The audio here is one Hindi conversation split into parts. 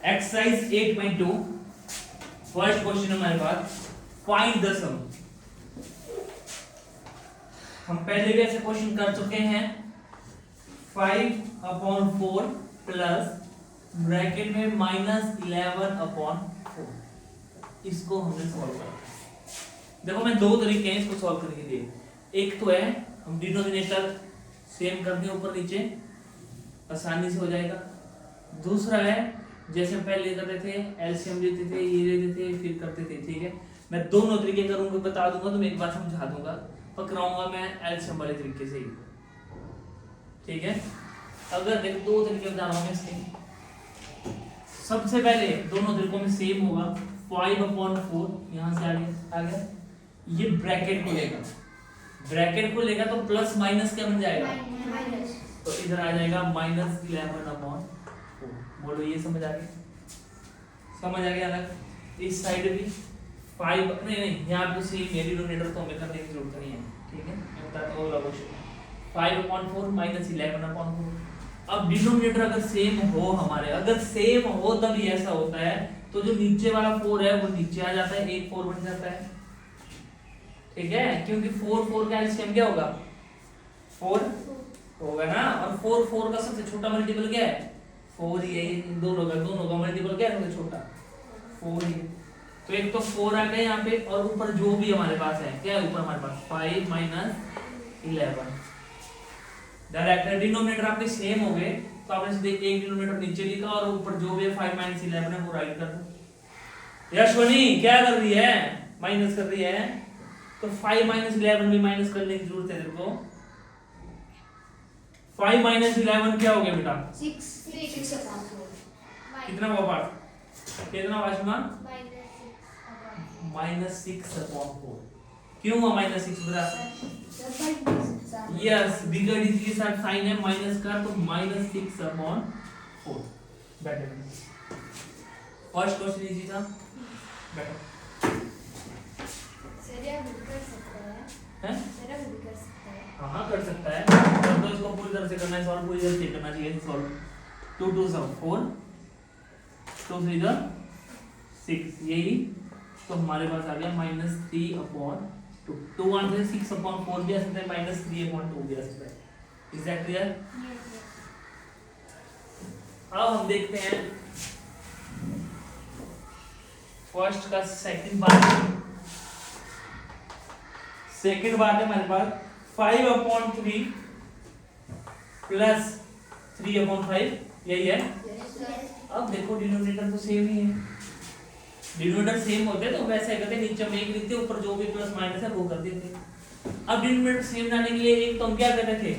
एक्सरसाइज 8.2 फर्स्ट क्वेश्चन हमारे पास फाइंड द सम। हम पहले भी ऐसे क्वेश्चन कर चुके हैं। 5/4 प्लस ब्रैकेट में -11/4 इसको हमने सॉल्व करना है। देखो मैं दो तरीके हैं इसको सॉल्व करने के लिए। एक तो है हम डिनोमिनेटर सेम कर दें ऊपर नीचे, आसानी से हो जाएगा। दूसरा है जैसे पहले करते थे एलसीएम लेते थे, ये लेते थे, फिर करते थे। ठीक है, मैं दोनों तरीके करूंगा, बता दूंगा, तो मैं एक बार समझा दूंगा, पकड़ाऊंगा मैं एलसीएम वाले तरीके से ही। ठीक है, अगर देखो दो तरीके बता रहा हूं इसके। सबसे पहले दोनों तरीकों में सेम होगा। 5/4 यहां से आ गया, ये ब्रैकेट को लेगा, ब्रैकेट को लेगा तो प्लस माइनस क्या बन जाएगा, तो इधर आ जाएगा -11/4। बोलो ये समझ आ गया? समझ आ गया ना? इस साइड भी 5 नहीं यहाँ पे सेम है, डिनोमिनेटर तो हमें करने की जरूरत नहीं है। ठीक है, मैं बताता हूँ अगला क्वेश्चन। 5/4 -11/4। अब डिनोमिनेटर अगर सेम हो हमारे, अगर सेम हो तब ही ऐसा होता है, तो जो नीचे वाला 4 है वो नीचे आ जाता है, एक 4 बन जाता है। ठीक है, क्योंकि 4 का एलसीएम क्या होगा, 4 होगा ना, और 4 का सबसे छोटा मल्टीपल क्या है, 4 ही है। इन दोनों का मल्टीपल क्या है सबसे छोटा, 4 ही है। तो एक तो 4 आ गए यहाँ पे, और ऊपर जो भी हमारे पास है क्या है, ऊपर हमारे पास 5 - 11। डायरेक्ट डिनोमिनेटर आपके सेम हो गए तो आपने सीधे एक डिनोमिनेटर नीचे लिखा और ऊपर जो भी है 5 - 11 है वो राइट कर दो। यशवनी क्या कर रही है, माइनस कर रही है, तो 5 - 11 भी माइनस करने की जरूरत है तेरे को। 5 - 11 क्या हो गया बेटा, 6 कितना हुआ पार्ट, कितना हुआ आयुष्मान, -6/4। क्यों हुआ -6 बता, यस बिगर डी के साथ साइन है माइनस का, तो -6/4। बेटर फर्स्ट क्वेश्चन इजी था, बेटर हाँ कर सकता है, तो इसको पूरी तरह से करना है सॉल्व, पूरी तरह से करना चाहिए सॉल्व। 2 2 4 2 3 6, यही तो हमारे पास आ गया -3/2। 2 1 से 6/4 भी आ सकता है, -3/2 भी आ सकता है। Is that clear? अब हम देखते हैं फर्स्ट का सेकंड पार्ट। सेकंड बात है हमारे पास 5/3 प्लस 3/5, यही है। अब देखो डिनोमिनेटर तो सेम ही है, डिनोमिनेटर सेम होते तो वैसे करते, नीचे में एक लिखते, ऊपर जो भी प्लस माइनस है वो कर देते। अब डिनोमिनेटर सेम लाने के लिए एक तो हम क्या करते थे,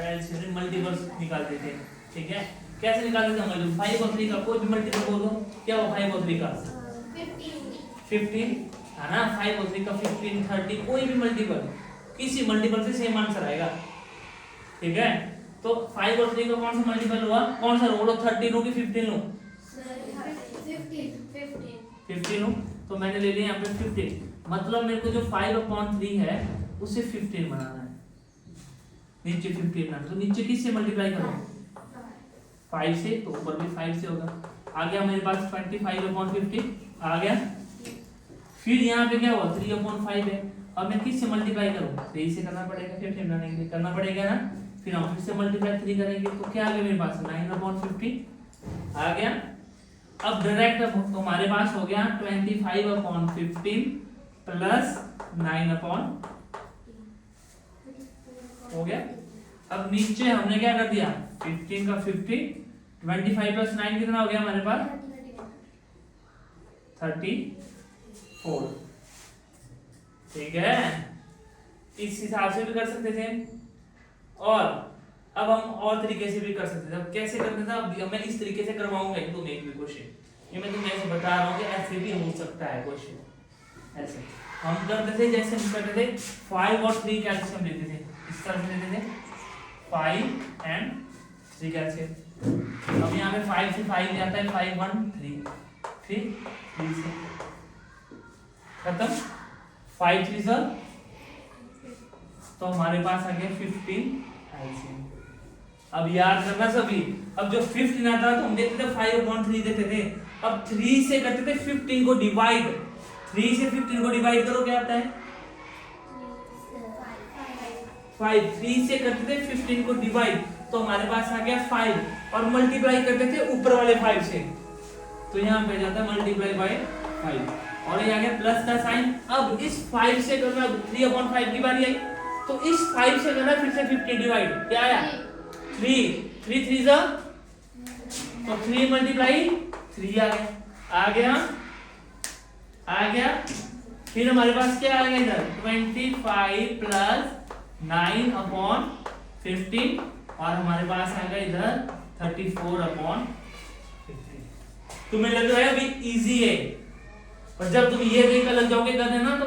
एलसीएम मल्टीपल्स निकालते थे। ठीक है, कैसे निकालते थे हम, 5 और 3 का कोई भी मल्टीपल बोलो, क्या हो 5 और 3 का 15 है ना, 5 और 3 का 15 30, कोई भी मल्टीपल, किसी मल्टीपल से सेम आंसर आएगा। ठीक है, तो 5 और 3 का कौन सा मल्टीपल हुआ, कौन सा बोलो, 13 लो कि 15 लो, 15 लो, तो मैंने ले लिया यहाँ पे 15। मतलब मेरे को जो 5/3 है उसे 15 बनाना है, नीचे 15 बनाना, तो नीचे किससे मल्टीप्लाई करो, 5 से, तो ऊपर भी 5 से होगा। आ गया मेरे पास 25/50 आ गया। फिर यहाँ पे क्या हुआ 3/5 है, अब मैं किससे मल्टीप्लाई करूँ, 3 से करना पड़ेगा, 15 बनाने के लिए करना पड़ेगा ना। फिर हम फिर से मल्टीप्लाई 3 करेंगे, तो क्या आ गया मेरे पास 9/50 आ गया। अब डायरेक्ट हमारे पास हो गया 25/15 प्लस 9/, हो गया। अब नीचे हमने क्या कर दिया, 15 का 50, 25 प्लस 9 कितना हो गया हमारे पास 34। ठीक है, इस हिसाब से भी कर सकते थे, और अब हम और तरीके से भी कर सकते थे। अब कैसे करते थे, अब मैं इस तरीके से करवाऊंगा तुम एक भी क्वेश्चन, ये मैं तुम्हें ऐसे बता रहा हूँ कि ऐसे भी हो सकता है क्वेश्चन। ऐसे हम करते थे, जैसे हम करते थे 5 और 3 का एलसीएम लेते थे, इस तरह से लेते थे 5 and 3 का एलसीएम। अब यहाँ पे 5 से 5 जाता है, 5 1 3, फिर 3 से खत्म, 5 3 सर, तो हमारे पास आ गया 15 एलसीएम। अब याद करना सभी, अब जो 15 आता तो हम देखते थे 5/3 देते थे, अब 3 से करते थे 15 को डिवाइड, 3 से 15 को डिवाइड करो क्या आता है 5, 3 से करते थे 15 को डिवाइड तो हमारे पास आ गया 5 और मल्टीप्लाई करते थे ऊपर वाले 5 से, तो यहाँ पे जाता है मल्टीप्लाई बाय 5 और ये आ गया प्लस का साइन। अब इस 5 से करना 3/5 की बारी आई, तो इस 5 से करना फिर से 15 डिवाइड, क्या आया 3, 3 3 जा तो 3 मल्टीप्लाई 3 आ गया। फिर हमारे पास क्या आ गया इधर 25 प्लस 9/15 और हमारे पास आ गया इधर 34/15। तुम्हें लग रहा है अभी इजी है, पर जब तुम ये देखकर लग जाओगे करने ना तो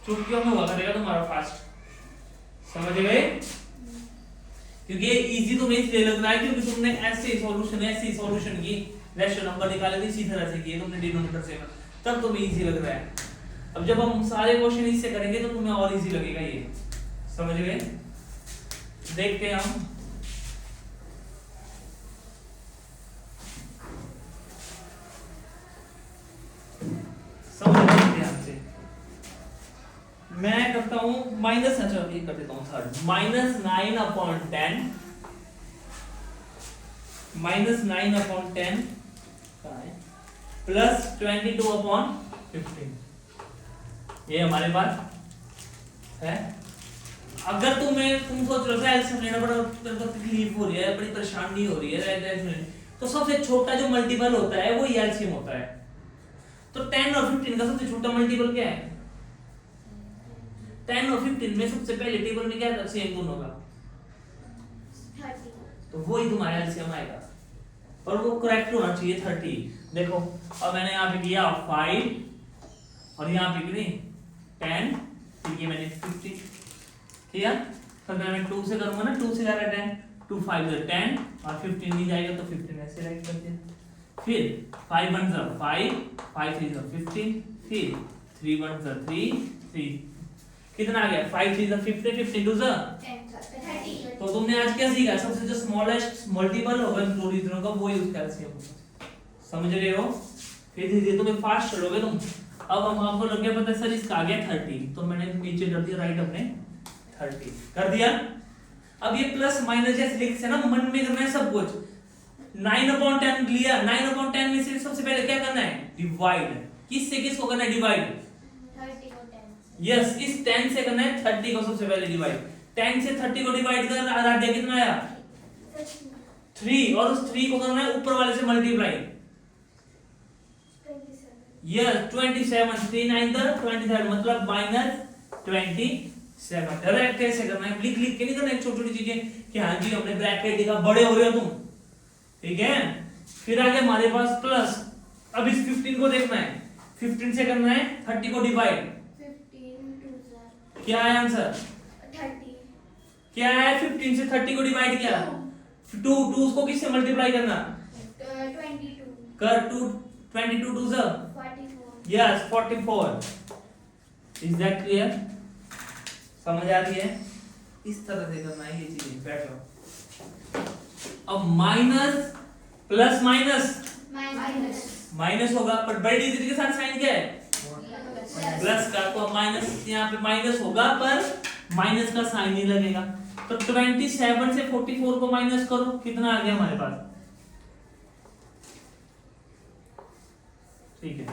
चुटकियों में हुआ करेगा तुम्हारा फास्ट, समझ गए? क्योंकि ये इजी तुम्हें इसलिए लग रहा है क्योंकि तुमने ऐसे सॉल्यूशन की रेशियो नंबर निकाले थे इसी तरह से किए तुमने डिनोमिनेटर से, तब तुम्हें इजी लग रहा है। अब जब हम सारे क्वेश्चन इससे करेंगे तो तुम्हें और इजी लगेगा, ये समझ गए? देखते हैं हम ध्यान से। मैं करता हूं माइनस, अच्छा ये कर देता हूं थर्ड, -9/10 प्लस 22/15 ये हमारे पास है। अगर तुम सोच रहे हो एलसीएम लेना बड़ा तकलीफ हो रही है, बड़ी परेशानी हो रही है, तो सबसे छोटा जो मल्टीपल होता है वो एलसीएम होता है। तो 10 और 15 का सबसे छोटा मल्टीपल क्या है 10 और 15 में सबसे पहले टेबल में क्या था सेम दोनों का 30, तो वो ही तुम्हारा एलसीएम आएगा और वो करेक्ट होना चाहिए 30। देखो अब मैंने यहाँ पे किया 5 और यहाँ पे कितनी 10, ठीक है मैंने 50 किया, तो मैं 2 से करूंगा ना, 2 से जा रहा है 10, 2 5 is 10 और 15 नहीं जाएगा तो 15 ऐसे राइट कर दिया। फिर 5 1 is 5, 5 3 is 15, फिर 3 1 is 3 कितना आ गया 5 3 is 50, 50 2 is 30। तो तुमने आज क्या सीखा, सबसे जो स्मॉलेस्ट मल्टीपल होगा इन दो रीजनों का वो यूज कर सकते हो, समझ रहे हो? फिर धीरे-धीरे तुम्हें फास्ट चलोगे तुम। अब हम आपको लग गया पता सर इसका आ गया 30, तो मैंने नीचे कर दिया राइट अपने 30 कर दिया। अब ये प्लस माइनस जैसे लिखते हैं ना, मन में करना है सब कुछ। 9/10 लिया, 9/10 में से सबसे पहले क्या करना है डिवाइड, किससे किसको करना है डिवाइड 30 को 10 यस इस 10 से करना है 30 को सबसे पहले डिवाइड। 10 से 30 को डिवाइड कर आधा कितना आया 3 और उस 3 को करना है ऊपर वाले से मल्टीप्लाई 27। यस 27 3 9 27 मतलब -27। डायरेक्ट कैसे करना है, लिख लिख के नहीं करना है छोटी छोटी चीजें कि हाँ जी हमने ब्रैकेट लिखा, बड़े हो रहे हो तुम, ठीक है? फिर आगे हमारे पास प्लस, अब इस 15 को देखना है, 15 से करना है 30 को डिवाइड, 15 क्या है आंसर 30 क्या है 15 से 30 को डिवाइड किया 2 उसको किससे मल्टीप्लाई करना 22 कर 2 22 2 जा 44। यस 44। Is that clear? समझ आ रही है? इस तरह से करना है ये चीजें, बैठो। अब माइनस प्लस माइनस होगा, पर बड़ी डिजिट के साथ साइन क्या है प्लस का, तो माइनस यहाँ पे माइनस होगा पर माइनस का साइन नहीं लगेगा। तो 27 से 44 को माइनस करो, कितना आ गया हमारे पास, ठीक है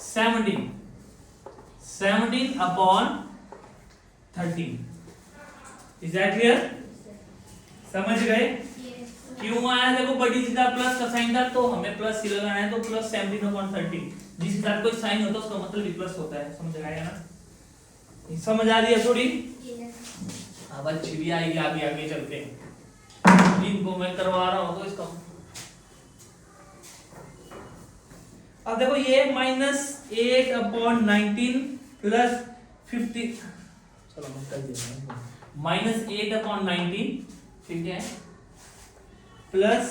17/13। Is that clear? समझ गए? क्यों आया देखो बड़ी सीधा प्लस का साइन था तो हमें प्लस ही लगाना है, तो प्लस 17/13 जिसके साथ कोई साइन होता है उसका मतलब भी प्लस होता है, समझ आया ना? समझ आ रही है थोड़ी? अब अच्छी भी आएगी आगे आगे चलते हैं, इनको मैं करवा रहा हूं तो इसका अब देखो ये -8/19 प्लस 50, चलो मैं कर देता हूं -8/19, ठीक है प्लस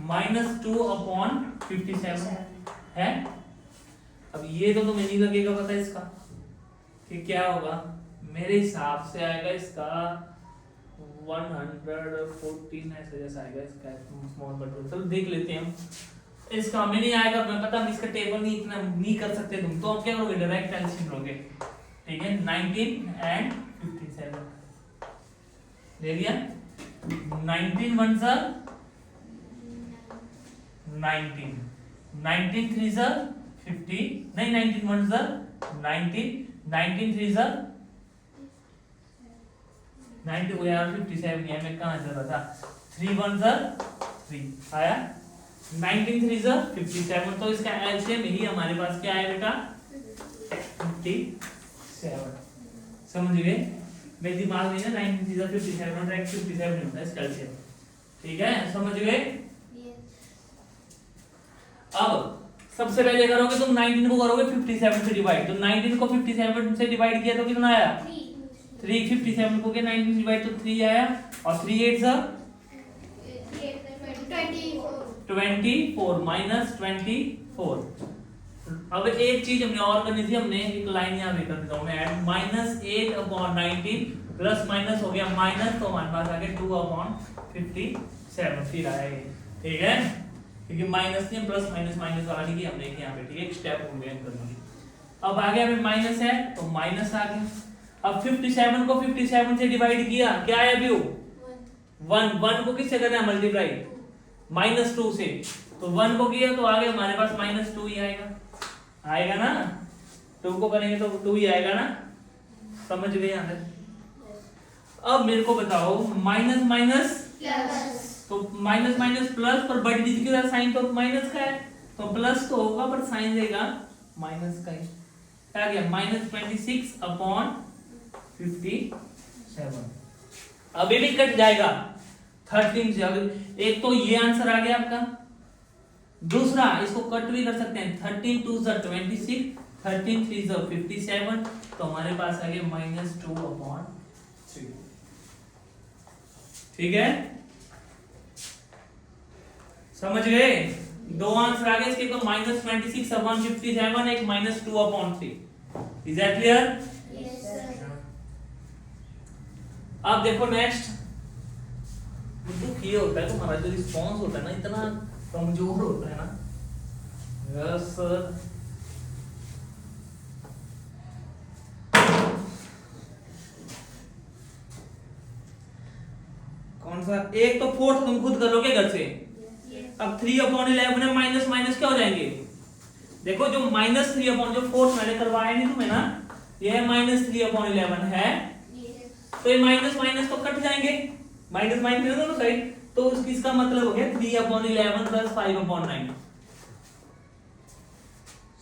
-2/57 है। अब ये तो तुम्हें नहीं लगेगा पता इसका कि क्या होगा, मेरे हिसाब से आएगा इसका 114 ऐसा जैसा आएगा इसका स्मॉल बटन। चलो देख लेते हैं हम। इसका हमें नहीं आएगा, मैं पता हम इसका टेबल नहीं इतना नहीं कर सकते तुम, तो हम क्या करोगे डायरेक्ट एलसीएम लोगे। ठीक है 19 एंड 57 ले लिया। 19 वन सा 19, 19 थ्री सा 50, नहीं 19 वन सा 19, 19 थ्री सा 90 हो यार 57 है, मैं कहाँ चल रहा था। 3 वन सा 3 आया, 19 थ्री सा 57, तो इसका एलसीएम ही हमारे पास क्या है बेटा 57। समझ गए मेरे दिमाग में ना 19 थ्री सा 57 और डायरेक्ट 57 होता है इसका एलसीएम। ठीक है समझ गए। अब सबसे पहले करोगे तुम 19 को करोगे 57 से डिवाइड, तो 19 को 57 से डिवाइड किया तो कितना आया 3, 57 को के 19 डिवाइड तो 3 आया, और 3 8 सा 24 माइनस 24। अब एक चीज हमने और करनी थी, हमने एक लाइन यहाँ पे कर देता हूँ मैं ऐड, -8/19 प्लस माइनस हो गया माइनस, तो हमारे पास आ गया 2/57 फिर आया ये। ठीक है क्योंकि माइनस नहीं प्लस माइनस माइनस वाला लिखी हमने यहाँ पे। ठीक है एक स्टेप हो गया करने। अब आगे हमें माइनस है तो माइनस आ गया। अब 57 को 57 से डिवाइड किया, क्या है अभी 1 को किससे करना है मल्टीप्लाई -2 से, तो 1 को किया तो आगे हमारे पास -2 ही आएगा ना, 2 को करेंगे तो 2 ही आएगा ना। समझ गए यहाँ तक। अब मेरे को बताओ माइनस माइनस तो माइनस माइनस प्लस, पर बड़ी डिजिट के साथ साइन तो माइनस का है, तो प्लस तो होगा पर साइन देगा माइनस का ही। क्या गया -26/57। अब ये भी कट जाएगा 13 से। अब एक तो ये आंसर आ गया आपका, दूसरा इसको कट भी कर सकते हैं, 13 2 26, 13 3 57, तो हमारे पास आ गया -2/3। ठीक है समझ गए। दो आंसर आ गए इसके, तो -26/57, एक -2/3। Is that clear? अब देखो नेक्स्ट, दुख ये होता है कि हमारा जो रिस्पॉन्स होता है ना इतना कमजोर होता है ना। Yes sir. कौन सा एक तो फोर्थ तुम खुद कर लोगे घर से। अब 3/11 है, माइनस माइनस क्या हो जाएंगे, देखो जो -3/, जो फोर्थ मैंने करवाया नहीं तुम्हें ना, ये -3/11 है, तो ये माइनस माइनस तो कट जाएंगे, माइनस माइनस दोनों साइड, तो इसका मतलब हो गया 3/11 प्लस 5/9।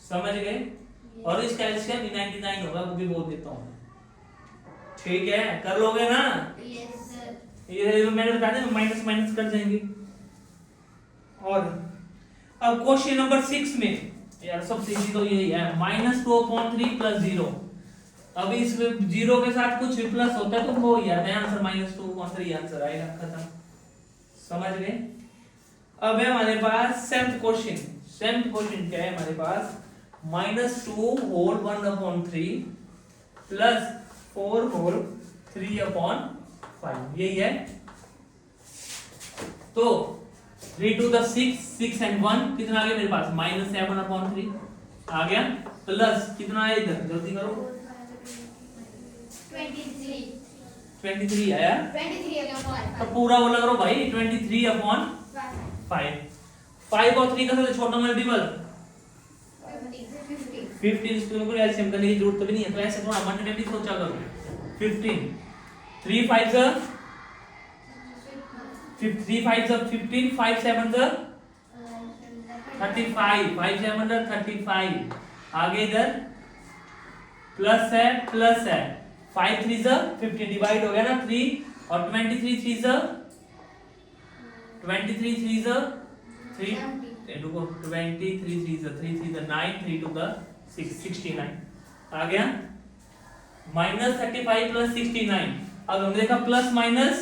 समझ गए। और इसका एलसीएम 99 होगा, वो भी बोल देता हूँ। ठीक है कर लोगे ना। ये मैंने बता दिया माइनस माइनस कट जाएंगे। और अब क्वेश्चन नंबर 6 में यार सबसे इजी तो यही है, -2/3 + 0। अब इस 0 के साथ कुछ भी प्लस होता है तो वो ही आता है आंसर, -2/3 आंसर आएगा, खत्म। समझ गए। अब है हमारे पास 7th क्वेश्चन क्या है हमारे पास, -2 होल 1/3 प्लस 4 होल 3/5, यही है। तो 3 to the 6, 6 and 1 कितना आ गया मेरे पास, -7/3 आ गया, प्लस कितना है इधर जल्दी करो, 23 आया, तो पूरा बोला करो भाई 23/5। 5 और 3 का सबसे छोटा मल्टीपल 15, इसको कोई एलसीएम करने की जरूरत भी नहीं है, तो ऐसे थोड़ा मल्टीप्लाई सोचा करो। 15 3 5 सा 3 5 सा 15, 5 7 सा 35, 5 7 सा 35। आगे इधर प्लस है 5 3 सा 50, डिवाइड हो गया ना 3, और 23 3 सा 23 3 सा 3, रुको 23 3 सा 3 3 सा 9, 3 2 का 6, 69 आ गया। -35 + 69। अब हमने देखा प्लस माइनस,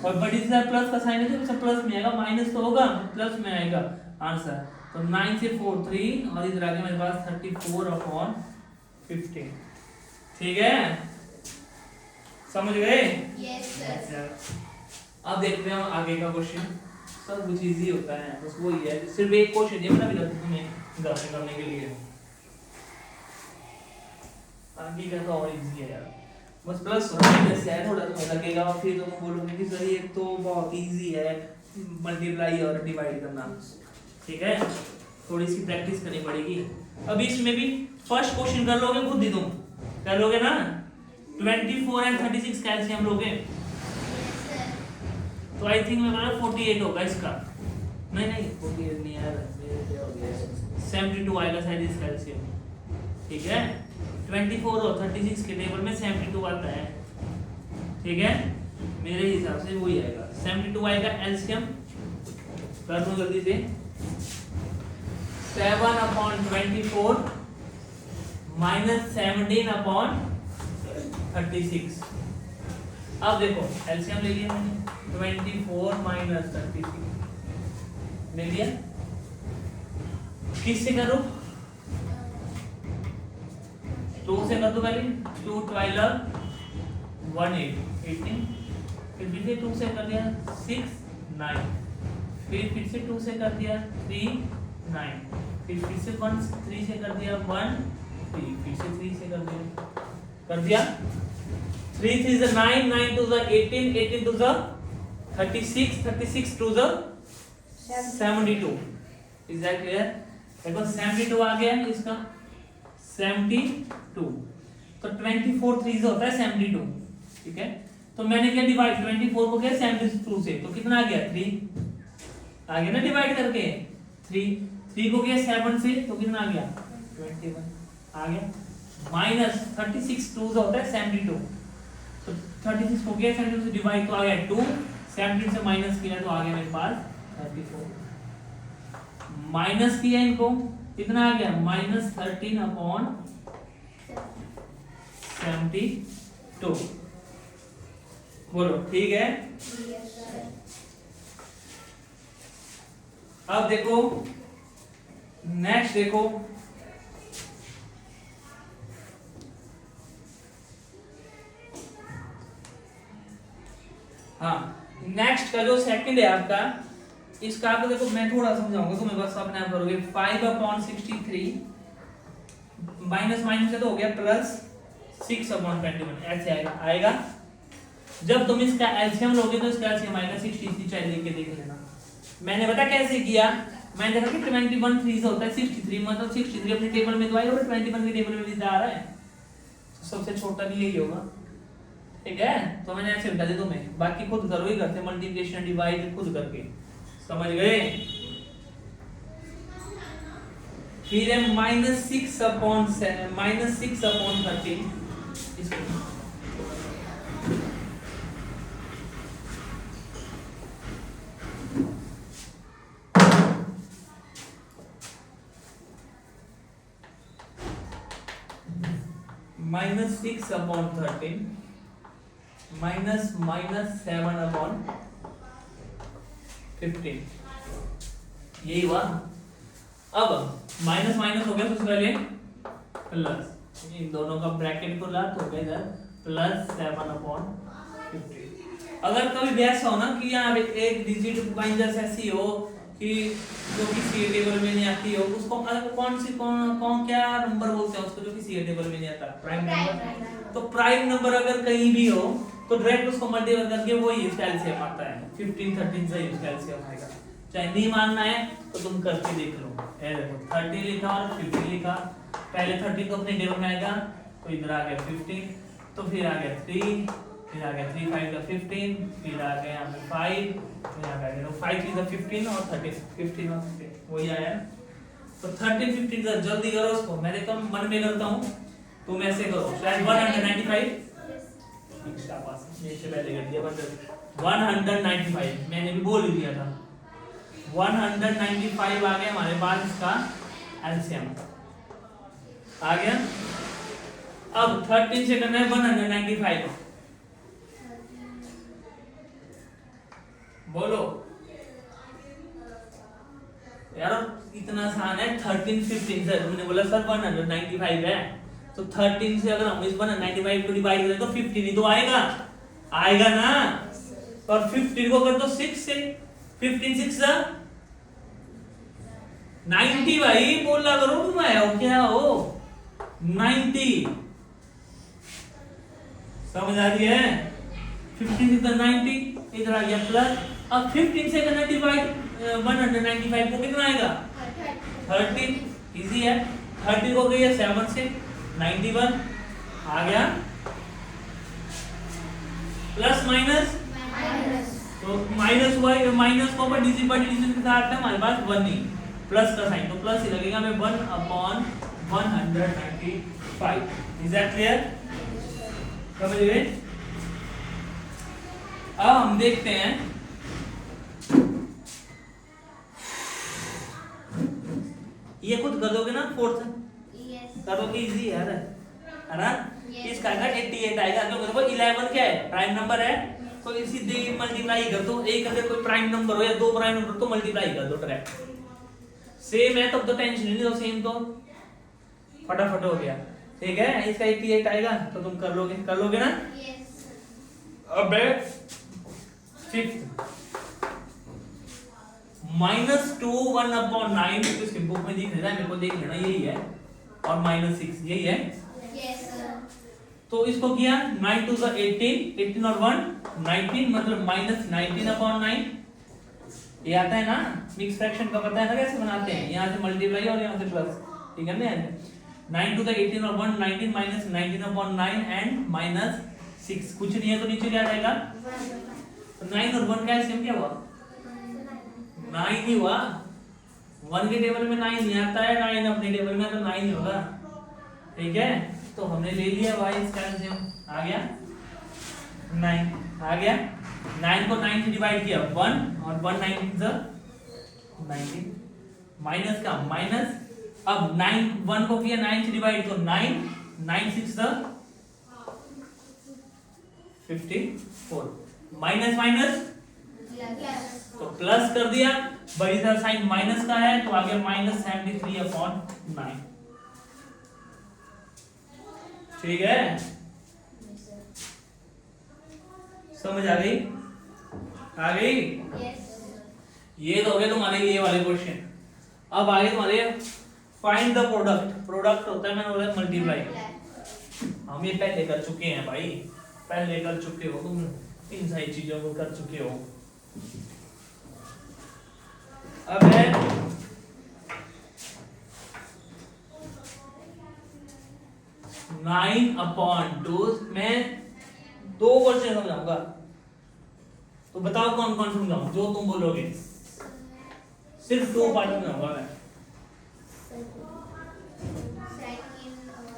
और बड़ी से प्लस का साइन है तो प्लस में आएगा, माइनस तो होगा प्लस में आएगा आंसर। तो 9 से 4 3, और इधर आगे मेरे पास 34/15। ठीक है समझ गए? Yes sir. अब देखते हैं हम आगे का क्वेश्चन। सब कुछ इजी होता है, बस वही है, सिर्फ एक क्वेश्चन ये बना भी करते तुम्हें घर में करने के लिए। आगे का तो और इजी है यार, बस प्लस माइनस है, थोड़ा तुम्हें लगेगा और फिर तुम बोलोगे कि सर ये तो बहुत इजी है, मल्टीप्लाई और डिवाइड करना। ठीक है, थोड़ी सी प्रैक्टिस करनी पड़ेगी। अब इसमें भी फर्स्ट क्वेश्चन कर लोगे खुद ही, तुम कर लोगे ना? 24 एंड 36 कैल्शियम लोगे तो आई थिंक मेरा 48 होगा इसका। नहीं नहीं 48 नहीं यार, मेरे क्या हो गया, 72 आएगा शायद इसका कैल्शियम। ठीक है, 24 और 36 के टेबल में 72 आता है। ठीक है, मेरे हिसाब से वही आएगा, 72 आएगा एलसीएम। कर दूं जल्दी से, 7/24 माइनस 17/36। अब देखो एलसीएम ले लिया मैंने, 24 माइनस 36 ले लिया। किससे करूं? 2 से कर दो पहले, 2 12 18, फिर से 2 से कर दिया 6 9, फिर से 2 से कर दिया 3 9, फिर से 1 3 से कर दिया 1 3, फिर से 3 से कर दिया 3 3 is 9, 9 2 is 18, 18 2 is 36, 36 2 is 72। Is that clear? देखो 72 आ गया इसका 72, तो 24 3 होता है 72। ठीक है, तो मैंने क्या डिवाइड 24 को किया 72 से, तो कितना आ गया 3 आ गया ना डिवाइड करके। 3 को किया 7 से, तो कितना आ गया 21 आ गया। माइनस 36 2 होता है 72, तो 36 को किया 72 से डिवाइड, तो आ गया 2, 17 से माइनस किया तो आ गया मेरे पास 34। माइनस किया इनको, कितना आ गया माइनस 13/72। बोलो ठीक है? अब देखो नेक्स्ट, देखो हाँ नेक्स्ट का जो सेकंड है आपका, इसका आपको देखो मैं थोड़ा समझाऊंगा, तुम्हें बस अपने आप करोगे। 5/63 माइनस माइनस से तो हो गया प्लस 6/21 ऐसे आएगा। जब तुम इसका एलसीएम लोगे तो इसका एलसीएम आएगा 63, चाहिए लेके देख लेना। मैंने बता कैसे किया, मैंने देखा कि 21 3 से होता है 63, मतलब 63 अपने टेबल में तो आएगा और 21 के टेबल में भी आ रहा है, तो सबसे छोटा भी यही होगा। ठीक है, तो मैंने ऐसे बता दिया तुम्हें, बाकी खुद करो ही, करते मल्टीप्लिकेशन डिवाइड खुद करके, समझ गए? फिर है -6/13 इसको -6/13 -7/15 यही हुआ। अब माइनस माइनस हो गया, सबसे पहले प्लस, इन दोनों का ब्रैकेट को ला तो हो गया इधर +7/15। अगर कभी ऐसा हो ना कि यहाँ पे एक डिजिट माइनस ऐसी हो कि जो किसी टेबल में नहीं आती हो, उसको कौन क्या नंबर बोलते हैं उसको, जो किसी टेबल में नहीं आता, प्राइम नंबर। तो प्राइम नंबर अगर कहीं भी हो तो डायरेक्ट उसको मल्टीप्लाई करके वही इसका एलसीएम आता है, 15 13 से इसका एलसीएम आएगा। चाहे नहीं मानना है तो तुम करके देख लो। ये देखो 30 लिखा और 15 लिखा, पहले 30 तो अपने टेबल में आएगा, तो इधर आ गया 15, तो फिर आ गया 3, फिर आ गया 3 5 का 15, फिर आ गया यहाँ पे 5, फिर आ गया 5 3 का 15 और 30 15 और 15 वही आया। तो 13 15 का जल्दी करो उसको, मैं देखता हूँ मन में करता हूँ, तुम ऐसे करो शायद 195 इसका पास ये से पहले कर दिया, बट 195 मैंने भी बोल ही दिया था। 195 आ गया हमारे पास इसका एलसीएम आ गया। अब 13 से करना है 195, बोलो यार इतना आसान है। 13 15 सर तुमने बोला सर 195 है, तो 13 से अगर हम इस 195 को डिवाइड करें तो 15 ही तो आएगा, आएगा ना। और 15 को कर दो 6 से, 15 6 जा 90 भाई, बोला करो तुम आए हो क्या हो 90, समझ आ रही है। 15 से 90 इधर आ गया प्लस। अब 15 से करना डिवाइड 195 को कितना आएगा 30, इजी है। 30 को गई है 7 से 91 आ गया, प्लस माइनस तो माइनस हुआ, माइनस को अपन डिजिट के साथ है हमारे पास 1 नहीं, प्लस का साइन तो प्लस ही लगेगा हमें 1/195। इज दैट क्लियर, समझ गए। अब हम देखते हैं ये खुद कर दोगे ना, फोर्थ करोगे, इजी है ना। इसका आएगा 88 आएगा, क्योंकि देखो 11 क्या है प्राइम नंबर है, तो इसी दे मल्टीप्लाई कर दो। एक अगर कोई प्राइम नंबर हो या दो प्राइम नंबर तो मल्टीप्लाई कर दो डायरेक्ट, सेम है तब तो टेंशन नहीं, तो सेम तो फटाफट हो गया, ठीक है। इसका 88 आएगा तो तुम कर लोगे ना। अब फिफ्थ -2 1/9, तो इसके बुक में दिख रहा है, मेरे को देख लेना, यही है, और -6 यही है। तो इसको किया 9 2 18, 18 और 1 19, मतलब -19/9, ये आता है ना, मिक्स फ्रैक्शन का पता है ना कैसे बनाते हैं, यहाँ से मल्टीप्लाई और यहाँ से प्लस, ठीक है ना। 9 2 18 और 1 19 -19/9 एंड -6, कुछ नहीं है तो नीचे क्या जाएगा 9 और 1 का एलसीएम क्या हुआ 9 ही हुआ। 1 के टेबल में 9 नहीं आता है, 9 अपने टेबल में तो 9 ही होगा, ठीक है। तो हमने ले लिया y, इसका एलसीएम आ गया 9 आ गया। 9 को 9 से डिवाइड किया 1 और 1 19 से 19, माइनस का माइनस। अब 9 1 को किया 9 से डिवाइड तो 9 9 6 से 54, माइनस माइनस तो प्लस कर दिया, बड़ी सा साइन माइनस का है तो आ गया -73/9, ठीक है। समझ आ गई, आ गई। ये तो हो गए तुम्हारे ये वाले क्वेश्चन। अब आगे तुम्हारे फाइंड द प्रोडक्ट, प्रोडक्ट होता है मैंने बोला मल्टीप्लाई, हम ये पहले कर चुके हैं भाई, पहले कर चुके हो तुम, इन सारी चीजों को कर चुके हो। अब है (9/2), मैं 2 क्वेश्चन समझाऊंगा, तो बताओ कौन कौन समझाऊं, जो तुम बोलोगे, सिर्फ 2 पार्ट समझाऊंगा मैं।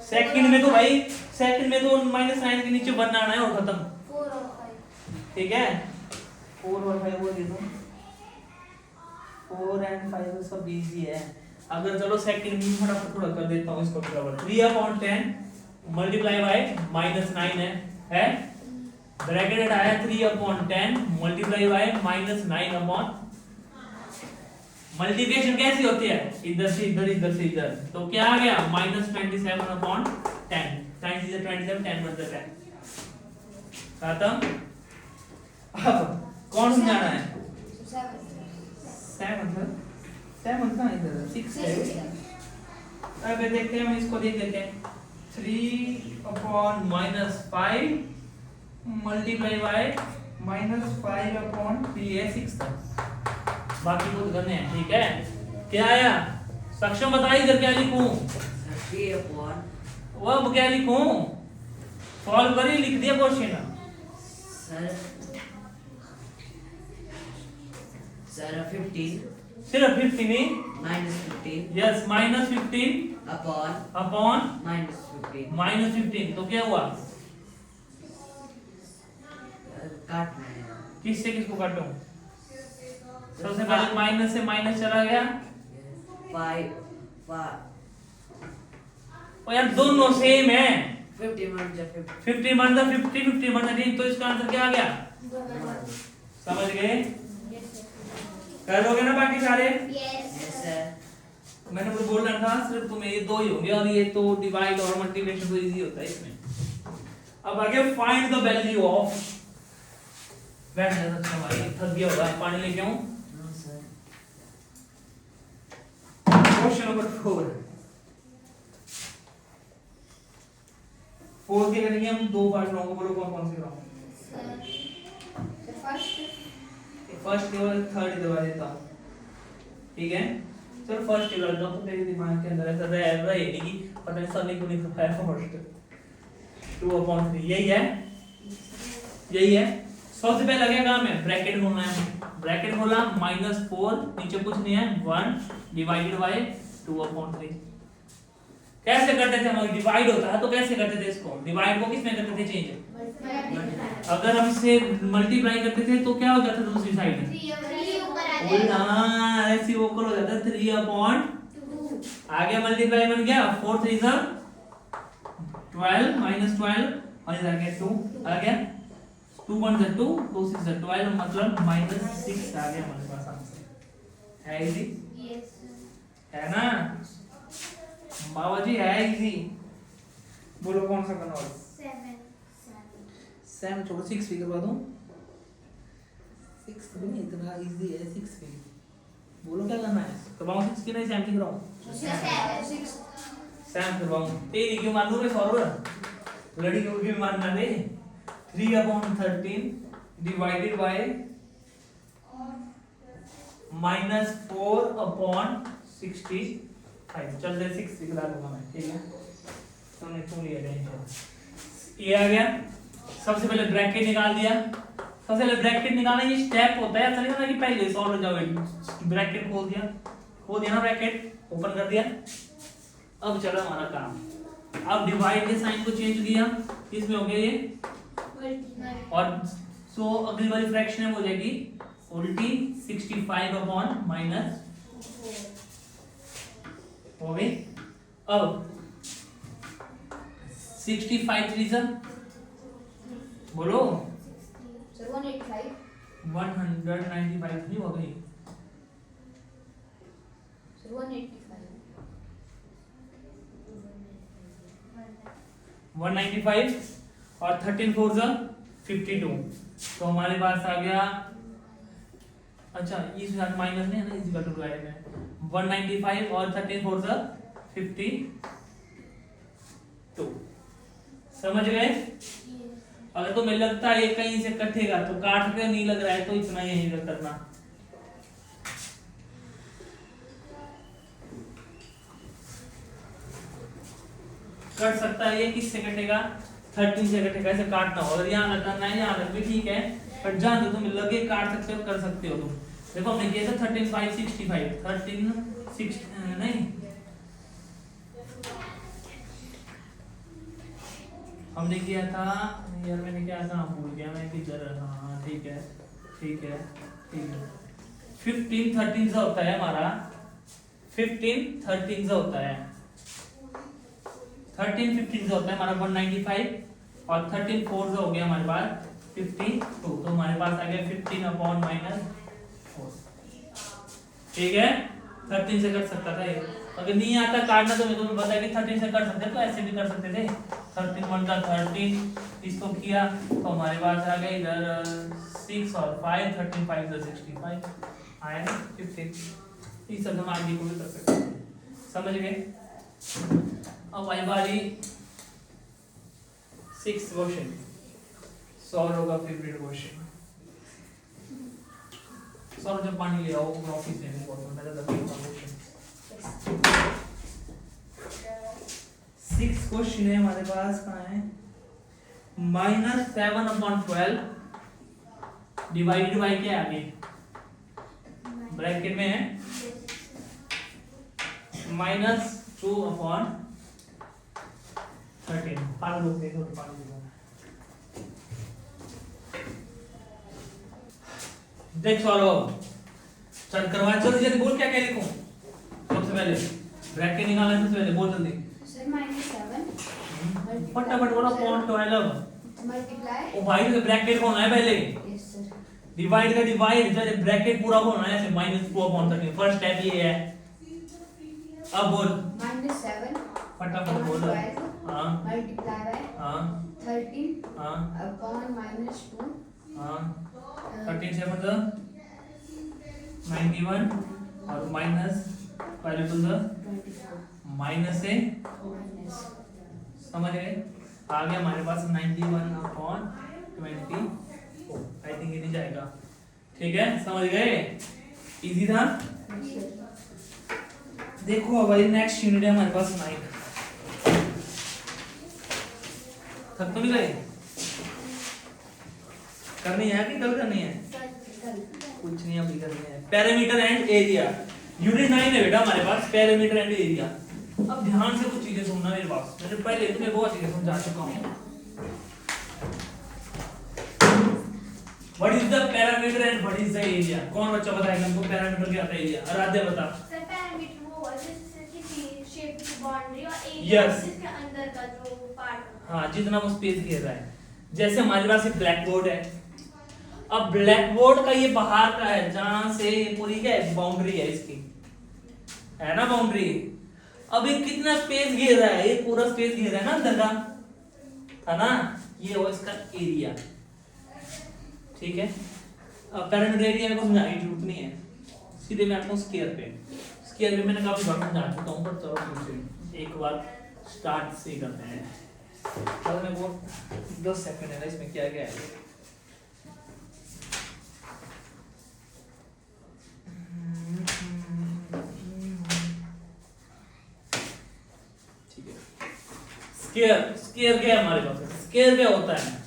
सेकंड में तो भाई, सेकंड में तो -9 के नीचे 1 आना है और खत्म, 4 और 5, ठीक है। 4 और 5 वो दे दो, 4 and 5 सब इजी है। अगर चलो सेकंड में फटाफट थोड़ा कर देता हूँ इसको बराबर, 3/10 मल्टीप्लाई बाय -9 है ब्रैकेटेड आया 3/10 मल्टीप्लाई बाय -9/, मल्टीप्लिकेशन कैसी होती है, इधर से इधर, इधर से इधर, तो क्या आ गया -27/10, साइन इधर 27, 10 1 10, खत्म। अब कौन समझाना है, 7 का इधर 6 है। अब देखते हैं, हम इसको देख लेते हैं, 3/-5 मल्टीप्लाई बाय -5/3 है 6 तक, बाकी खुद करने हैं, ठीक है। क्या आया सक्षम, बताइए इधर क्या लिखूं, 3/, वो अब क्या लिखूं, सॉल्व करिए, लिख दिया क्वेश्चन सर 15 सिर्फ 15 ही, -15 यस -15 अपॉन -15, तो क्या हुआ, काटना है, किससे किसको काटूं, सबसे पहले माइनस से माइनस चला गया, 5 और यार दोनों सेम है, 50 1 जा 50 वन द 50 50 वन द 10, तो इसका आंसर क्या आ गया, समझ गए, कर दोगे ना बाकी सारे। Yes sir. मैंने वो बोल रहा था सिर्फ तुम्हें ये दो ही होंगे और ये तो डिवाइड और मल्टीप्लिकेशन तो इजी होता है इसमें। अब आगे फाइंड द वैल्यू ऑफ, बैठ जा सकता भाई, थक गया होगा, पानी लेके आऊं। No sir. क्वेश्चन नंबर 4 4 के करेंगे हम दो पार्ट लोगों को, बोलो कौन कौन से कराऊं? फर्स्ट केवल थर्ड दबा देता हूं, ठीक है। चलो फर्स्ट केवल दो, तो तेरे दिमाग के अंदर ऐसा रह नहीं कि पता नहीं सब क्यों नहीं है फर्स्ट 2/3 यही है, यही है। सबसे पहले क्या काम है, ब्रैकेट खोलना है। ब्रैकेट खोला -4 नीचे कुछ नहीं है 1 डिवाइडेड बाय 2/3। कैसे करते थे हम, डिवाइड होता है तो कैसे करते थे इसको, डिवाइड को किस में करते थे चेंज, अगर हम इसे मल्टीप्लाई करते थे तो क्या हो जाता था दूसरी साइड में, ऐसे ऊपर हो जाता 3/2 आ गया, मल्टीप्लाई बन गया 4 3 12 -12 और इधर आ गया 2 आ गया, 2 1 2 2 6 12 मतलब -6 आ गया हमारे पास आंसर। है इजी, है ना बाबा जी, है इजी। बोलो कौन सा करना होगा? 7 छोड़ो 6 भी करवा दूं, 6 भी नहीं इतना इजी है 6 भी। बोलो क्या करना है, करवाऊं 6 की नहीं 7 की करवाऊं? 7 करवाऊं। तेरी क्यों मान लो रे सॉल्वर, लड़ी को क्यों मानना रे। 3/13 डिवाइडेड बाय -4/65। चल दे 6 सिखला दूंगा मैं, ठीक है। तुमने क्यों लिया टेंशन, ये आ गया। सबसे पहले ब्रैकेट निकाल दिया, सबसे पहले ब्रैकेट निकालना ये स्टेप होता है, ऐसा नहीं होता कि पहले सॉल्व हो जाओगे। ब्रैकेट खोल दिया ना, ब्रैकेट ओपन कर दिया। अब चलो हमारा काम, अब डिवाइड के साइन को चेंज किया, इसमें हो गया ये, और सो अगली वाली फ्रैक्शन है वो हो जाएगी उल्टी 65/- हो गई। अब 65 3 बोलो 195 नहीं हो गई, 195 और 13 4 52, तो हमारे पास आ गया, अच्छा इस साथ माइनस नहीं है ना, इसी का टू डिवाइड में 195 और 13 4 52। समझ गए? अगर तुम्हें लगता है ये कहीं से कटेगा तो काट के, नहीं लग रहा है तो इतना यही करना। कट सकता है ये, किससे कटेगा 13 से कटेगा, ऐसे काटना हो, अगर यहाँ लगना है यहाँ लग भी ठीक है, पर जहां तो तुम्हें लगे काट सकते हो, कर सकते हो तुम। देखो हमने किया था 13 5 65 13 6 नहीं, हमने किया था यार, मैंने क्या था भूल गया मैं किधर। हाँ ठीक है ठीक है ठीक है, 15 13 से होता है हमारा, 15 13 से होता है, 13 15 से होता है हमारा 195 और 13 4 से हो गया हमारे पास 52, तो हमारे पास आ गया 15/-4। ठीक है, 13 से कर सकता था ये, अगर नहीं आता काटना तो मैं तुम्हें बता कि 13 से कर सकते, तो ऐसे भी कर सकते थे। 13 1 का 13 इसको किया तो हमारे पास आ गया इधर 6 और 5 13 5 65 आया ना 15। इस सब हम आगे को भी कर सकते हैं, समझ गए? अब आई बारी 6th क्वेश्चन सॉल्व होगा, फेवरेट क्वेश्चन। सॉल्व जब पानी ले आओ ऑफिस में, नहीं बोलता मैं तो क्वेश्चन 6th क्वेश्चन है हमारे पास, कहाँ है, -7/12 डिवाइडेड बाय क्या आगे ब्रैकेट में है -2/13। पानी लो, देखो तो पानी लो, देख सॉल्व चल करवा, जल्दी जल्दी बोल क्या क्या लिखूं। सबसे पहले ब्रैकेट निकालना है, सबसे पहले बोल जल्दी सर -7 फटाफट बोलो, .12 मल्टीप्लाई, ओ भाई तो ब्रैकेट खोलना है पहले, यस सर, डिवाइड का डिवाइड, जब ब्रैकेट पूरा खोलना है ऐसे -2/13। फर्स्ट स्टेप ये है, अब बोल -7 फटाफट बोल। 12 हाँ multiply by हाँ 13 हाँ upon -2 हाँ 13 से मतलब 91 और माइनस पहले टू द 24 माइनस से minus समझ गए। आ गया हमारे पास 91 अपॉन 24। आई थिंक ये नहीं जाएगा। ठीक है समझ गए, इजी था। देखो हमारी नेक्स्ट यूनिट है हमारे पास 9। थक तो नहीं गए? करनी है कि कल करनी है? कुछ नहीं अभी करनी है। पैरामीटर एंड एरिया यूनिट 9 है बेटा हमारे पास, पैरामीटर एंड एरिया। अब ध्यान से कुछ चीजें सुनना मेरे पास, मैंने पहले तुम्हें बहुत चीजें समझा चुका हूँ। What is the parameter and what is the area? कौन बच्चा बताएगा हमको पैरामीटर क्या होता है, एरिया? आराध्या बता। सर पैरामीटर वो है जिससे किसी शेप की बाउंड्री और एरिया Yes. जिसके अंदर का जो पार्ट। हाँ जितना वो स्पेस घेर रहा है। जैसे हमारे पास एक ब्लैक बोर्ड है। अब ब्लैक बोर्ड का ये बाहर का है, जहां से ये पूरी क्या है बाउंड्री है इसकी, है ना बाउंड्री। अब ये कितना स्पेस घेर रहा है? ये पूरा स्पेस घेर रहा है ना अंदर का, है ना। ये हो इसका एरिया। ठीक है, अब पैरामीटर एरिया को समझाने की जरूरत नहीं है, सीधे मैं आता हूँ स्क्वायर पे। स्क्वायर पे मैंने काफी बार समझा चुका हूँ, पर चलो फिर से एक बार स्टार्ट से करते हैं। चलो मैं वो 10 सेकंड है ना, इसमें क्या क्या है। स्केयर, स्केयर क्या है हमारे पास? स्केयर क्या होता है?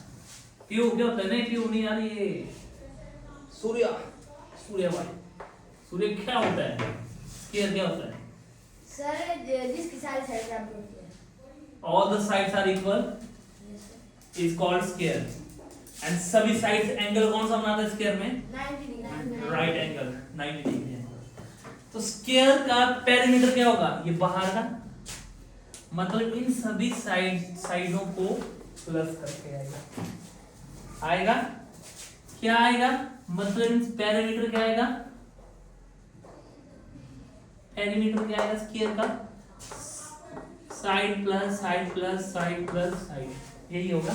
प्यू क्या होता है? नहीं प्यू नहीं यार, ये सूर्य, सूर्य भाई, सूर्य क्या होता है? स्केयर क्या होता है? सर जिसकी सारी साइड बराबर होती है। All the sides are equal is called square and सभी साइड्स एंगल कौन सा बनाता है स्क्वायर में? 90 degree. Right angle 90 degree angle. तो स्क्वायर का पेरीमीटर क्या होगा? ये बाहर का, मतलब इन सभी साइडों को प्लस करके आएगा क्या आएगा? मतलब इन पेरीमीटर क्या आएगा? पेरीमीटर क्या आएगा स्क्वायर का? Side plus side plus side plus side, यही होगा।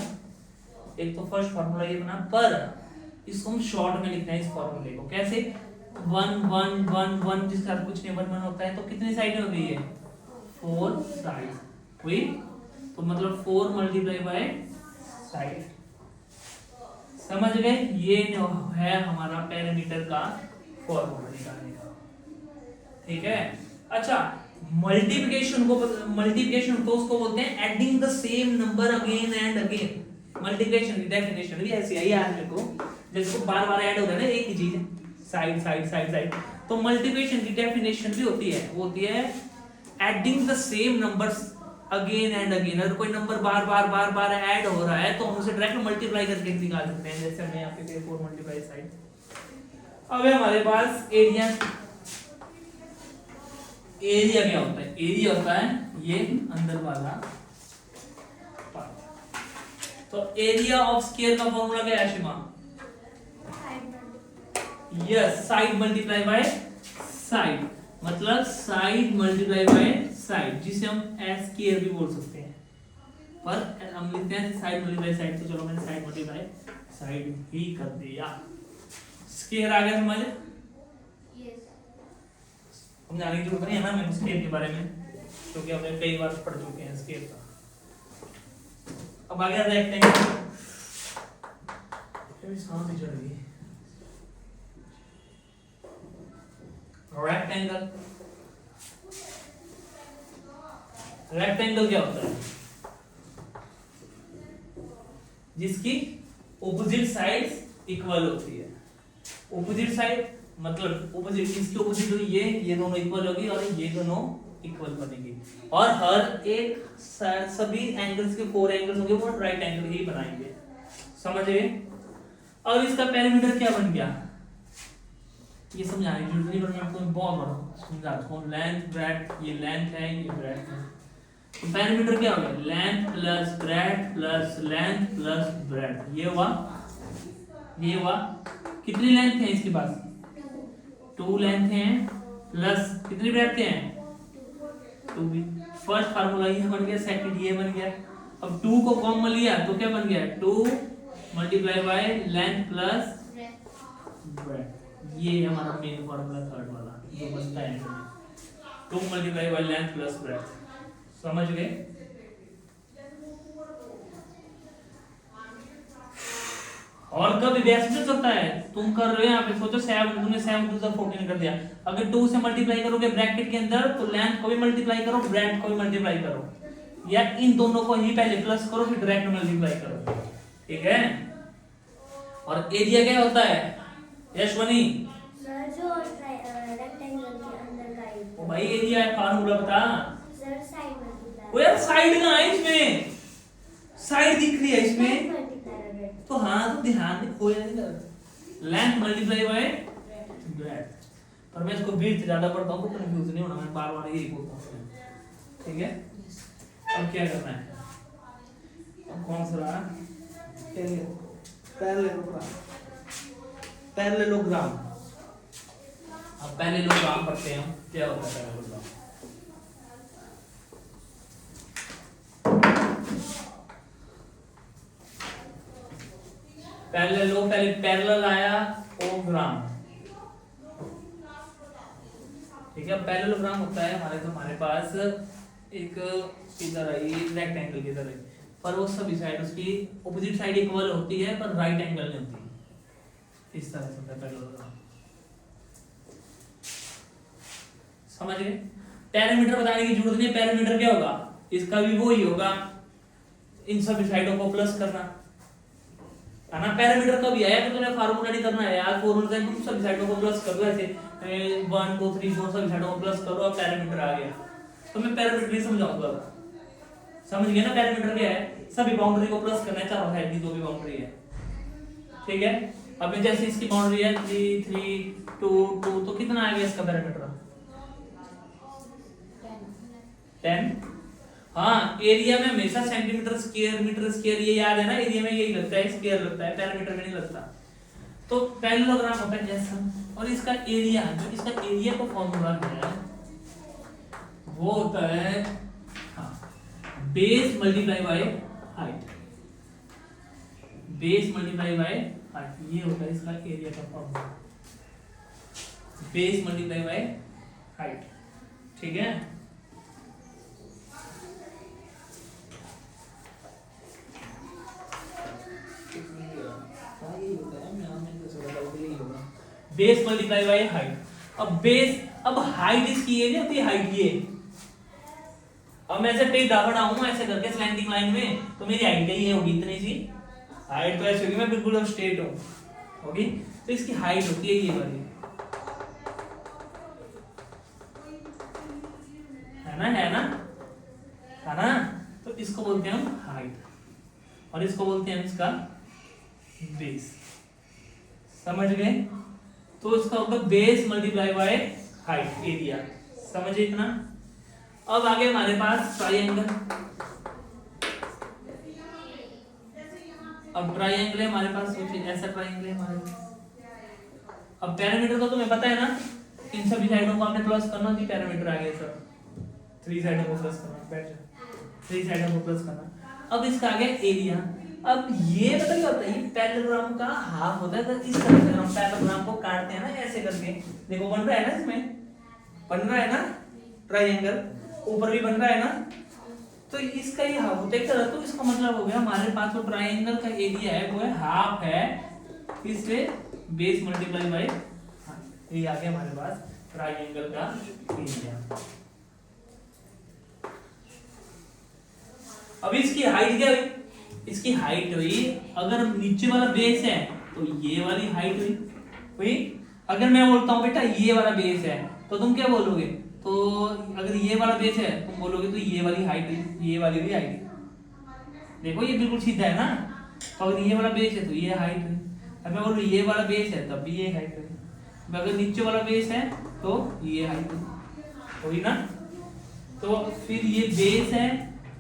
एक तो फर्स्ट फार्मूला ये बना, पर इसको हम शॉर्ट में लिखते हैं इस फार्मूले को। कैसे? 1 1 1 1 जिसका कुछ नहीं 1 1 होता है, तो कितनी साइड हो गई है? 4 साइड हुई। तो मतलब 4 मल्टीप्लाई बाय साइड। समझ गए? ये है हमारा पैरामीटर का फॉर्मूला निकालने का। ठीक है, अच्छा मल्टीप्लिकेशन को उसको बोलते हैं adding the same number again and again. Multiplication की डेफिनेशन भी ऐसी है यार मेरे को, जैसे को बार बार ऐड हो रहा है ना एक ही चीज, साइड साइड साइड साइड। तो मल्टीप्लिकेशन की डेफिनेशन भी होती है, वो होती है adding the same numbers again and again. अगर कोई नंबर बार बार बार बार ऐड हो रहा है तो हम उसे डायरेक्ट मल्टीप्लाई करके निकाल सकते हैं। जैसे हमने यहाँ पे 4 मल्टीप्लाई साइड। अब है हमारे पास एरिया। एरिया क्या होता है? एरिया होता है ये अंदर वाला पार्ट। तो एरिया ऑफ स्क्वायर का फॉर्मूला क्या है Shima? Yes, side multiply by side, मतलब साइड मल्टीप्लाई बाय साइड, जिसे हम एस स्क्वायर भी बोल सकते हैं, पर हम लिखते हैं साइड मल्टीप्लाई साइड। तो चलो मैंने साइड मल्टीप्लाई साइड ही कर दिया। स्क्वायर आ गया समझ? हम जाने की जरूरत नहीं है ना मैं स्केल के बारे में, क्योंकि हमने कई बार पढ़ चुके हैं स्केल का। अब आ गया रेक्टेंगल। सांस ही चढ़ गई। रेक्टेंगल, रेक्टेंगल क्या होता है? जिसकी ऑपोजिट साइड्स इक्वल होती है। ऑपोजिट साइड मतलब ऑपोजिट, इसकी ऑपोजिट हुई ये दोनों इक्वल होगी और ये दोनों इक्वल बनेगी, और हर एक सभी एंगल्स के 4 एंगल्स होंगे वो राइट एंगल ही बनाएंगे। समझ गए? अब इसका पेरीमीटर क्या बन गया? ये समझाने की जरूरत नहीं, पर मैं आपको बहुत बड़ा समझाता हूँ। लेंथ ब्रेड्थ, ये लेंथ है ये ब्रेड्थ है। तो पेरीमीटर क्या हो गया? Length plus breadth plus length plus breadth. ये हुआ कितनी लेंथ है इसके पास? 2 लेंथ हैं प्लस कितनी ब्रेड्थ हैं? 2 भी। फर्स्ट फार्मूला ये बन गया, सेकंड ये बन गया। अब 2 को कॉमन लिया तो क्या बन गया, 2 multiply by length plus breadth. ये हमारा मेन फार्मूला थर्ड वाला जो बनता है 2 multiply by length plus breadth. समझ गए? और कभी भी ऐसे चलता है, तुम कर रहे हो यहाँ पे सोचो 7, तुमने 7 2 से 14 कर दिया। अगर 2 से मल्टीप्लाई करोगे ब्रैकेट के अंदर तो लेंथ को भी मल्टीप्लाई करो, ब्रेथ को भी मल्टीप्लाई करो, या इन दोनों को ही पहले प्लस करो फिर डायरेक्ट मल्टीप्लाई करो, ठीक है? और एरिया क्या होता है यशवनी? सर जो रेक्टेंगल के अंदर का एरिया। ओ भाई एरिया है, फार्मूला बता। Sir side multiply. ओ यार साइड कहाँ है इसमें? साइड दिख रही है इसमें मल्टीप्लाई तो हाँ, तो ध्यान दे खोया नहीं कर। Length multiply by breath. पर मैं इसको विड्थ ज्यादा पढ़ता हूँ तो कंफ्यूज नहीं होना, मैं बार-बार यही बोलता हूँ, ठीक है? अब क्या करना है? अब कौन सा रहा? पैरेललोग्राम। अब पैरेललोग्राम पढ़ते हैं, क्या होता है पैरेललोग्राम? पहले पैरेलल आया ओग्राम, ठीक है? पैरेललोग्राम होता है हमारे पास एक इधर है रेक्टेंगल की तरह, पर वो सभी साइड उसकी ऑपोजिट साइड इक्वल होती है पर राइट एंगल नहीं होती। इस तरह से होता है पैरेललोग्राम। समझ गए? पैरामीटर बताने की जरूरत नहीं, पैरामीटर क्या होगा? इसका भी वो ही होगा, इन सभी साइडों को प्लस करना है ना। पैरामीटर कभी आया तो तूने फार्मूला नहीं करना है यार, फॉर्मूला से तुम सभी साइडों को प्लस कर दो, ऐसे 1 2 3 4 सभी साइडों को प्लस करो, अब पैरामीटर आ गया। तो मैं पैरामीटर नहीं समझाऊंगा, समझ गए ना? पैरामीटर क्या है? सभी बाउंड्री को प्लस करना है, चारों साइड की जो भी बाउंड्री है, ठीक है? अब जैसे इसकी बाउंड्री है 3 3 2 2, तो कितना आ गया इसका पैरामीटर? 10। हाँ, एरिया में हमेशा सेंटीमीटर स्क्वायर मीटर स्क्वायर ये याद है ना, एरिया में यही लगता है, स्क्वायर लगता है, पैरामीटर में नहीं लगता। तो पैरेललोग्राम होता है जैसा, और इसका एरिया, जो इसका एरिया का फॉर्मूला है वो होता है base multiply by height. Base multiply by height, ये होता है इसका एरिया का formula, base multiply by height, ठीक है? Base multiply by height. अब बेस, अब हाइट इसकी ये नहीं होती, हाइट ये। अब मैं ऐसे टेढ़ा खड़ा हूं ऐसे करके स्लैंटिंग लाइन में, तो मेरी हाइट ये होगी इतनी सी हाइट, तो ऐसे होगी, मैं बिल्कुल अब स्ट्रेट हूं, होगी। तो इसकी हाइट होती है ये वाली, है ना? है ना? है ना? तो इसको बोलते हैं हम हाइट, और इसको बोलते हैं इसका बेस। समझ गए? तो इसका होगा base multiply by height, area. समझे इतना? अब आगे हमारे पास ट्राइंगल। अब ट्राइंगल है हमारे पास, सोचिए ऐसा ट्राइंगल है हमारे पास। अब पैरामीटर तो तुम्हें पता है ना, इन सभी साइडों को आपने प्लस करना, थी पैरामीटर आ गया सर, 3 साइडों को प्लस करना, बैठ जाओ, 3 साइडों को प्लस करना। अब इसका आ गया एरिया। अब ये पता क्या होता है, ये पैरेललोग्राम का हाफ होता है। तो इस तरह से हम पैरेललोग्राम को काटते हैं ना, ऐसे करके, देखो बन रहा है ना, इसमें बन रहा है ना ट्राइंगल, ऊपर भी बन रहा है ना, तो इसका ये हाफ होता है एक तरह। तो इसका मतलब हो गया हमारे पास जो ट्राइंगल का एरिया है वो है हाफ है इससे बेस मल्टीप्लाई बाय, ये आ गया हमारे पास ट्राइंगल का एरिया। अब इसकी हाइट क्या हुई? इसकी हाइट हुई, अगर नीचे वाला बेस है तो ये वाली हाइट हुई। अगर मैं बोलता हूं बेटा ये वाला बेस है, तो तुम क्या बोलोगे? तो अगर ये वाला बेस है तुम बोलोगे तो ये वाली हाइट हुई, ये वाली भी हाइट। देखो ये बिल्कुल सीधा है ना, तो अगर ये वाला बेस है तो ये हाइट हुई। अब मैं बोलूं ये वाला बेस है तब भी ये हाइट हुई। अगर नीचे वाला बेस है तो ये हाइट हुई ना। तो फिर ये बेस है,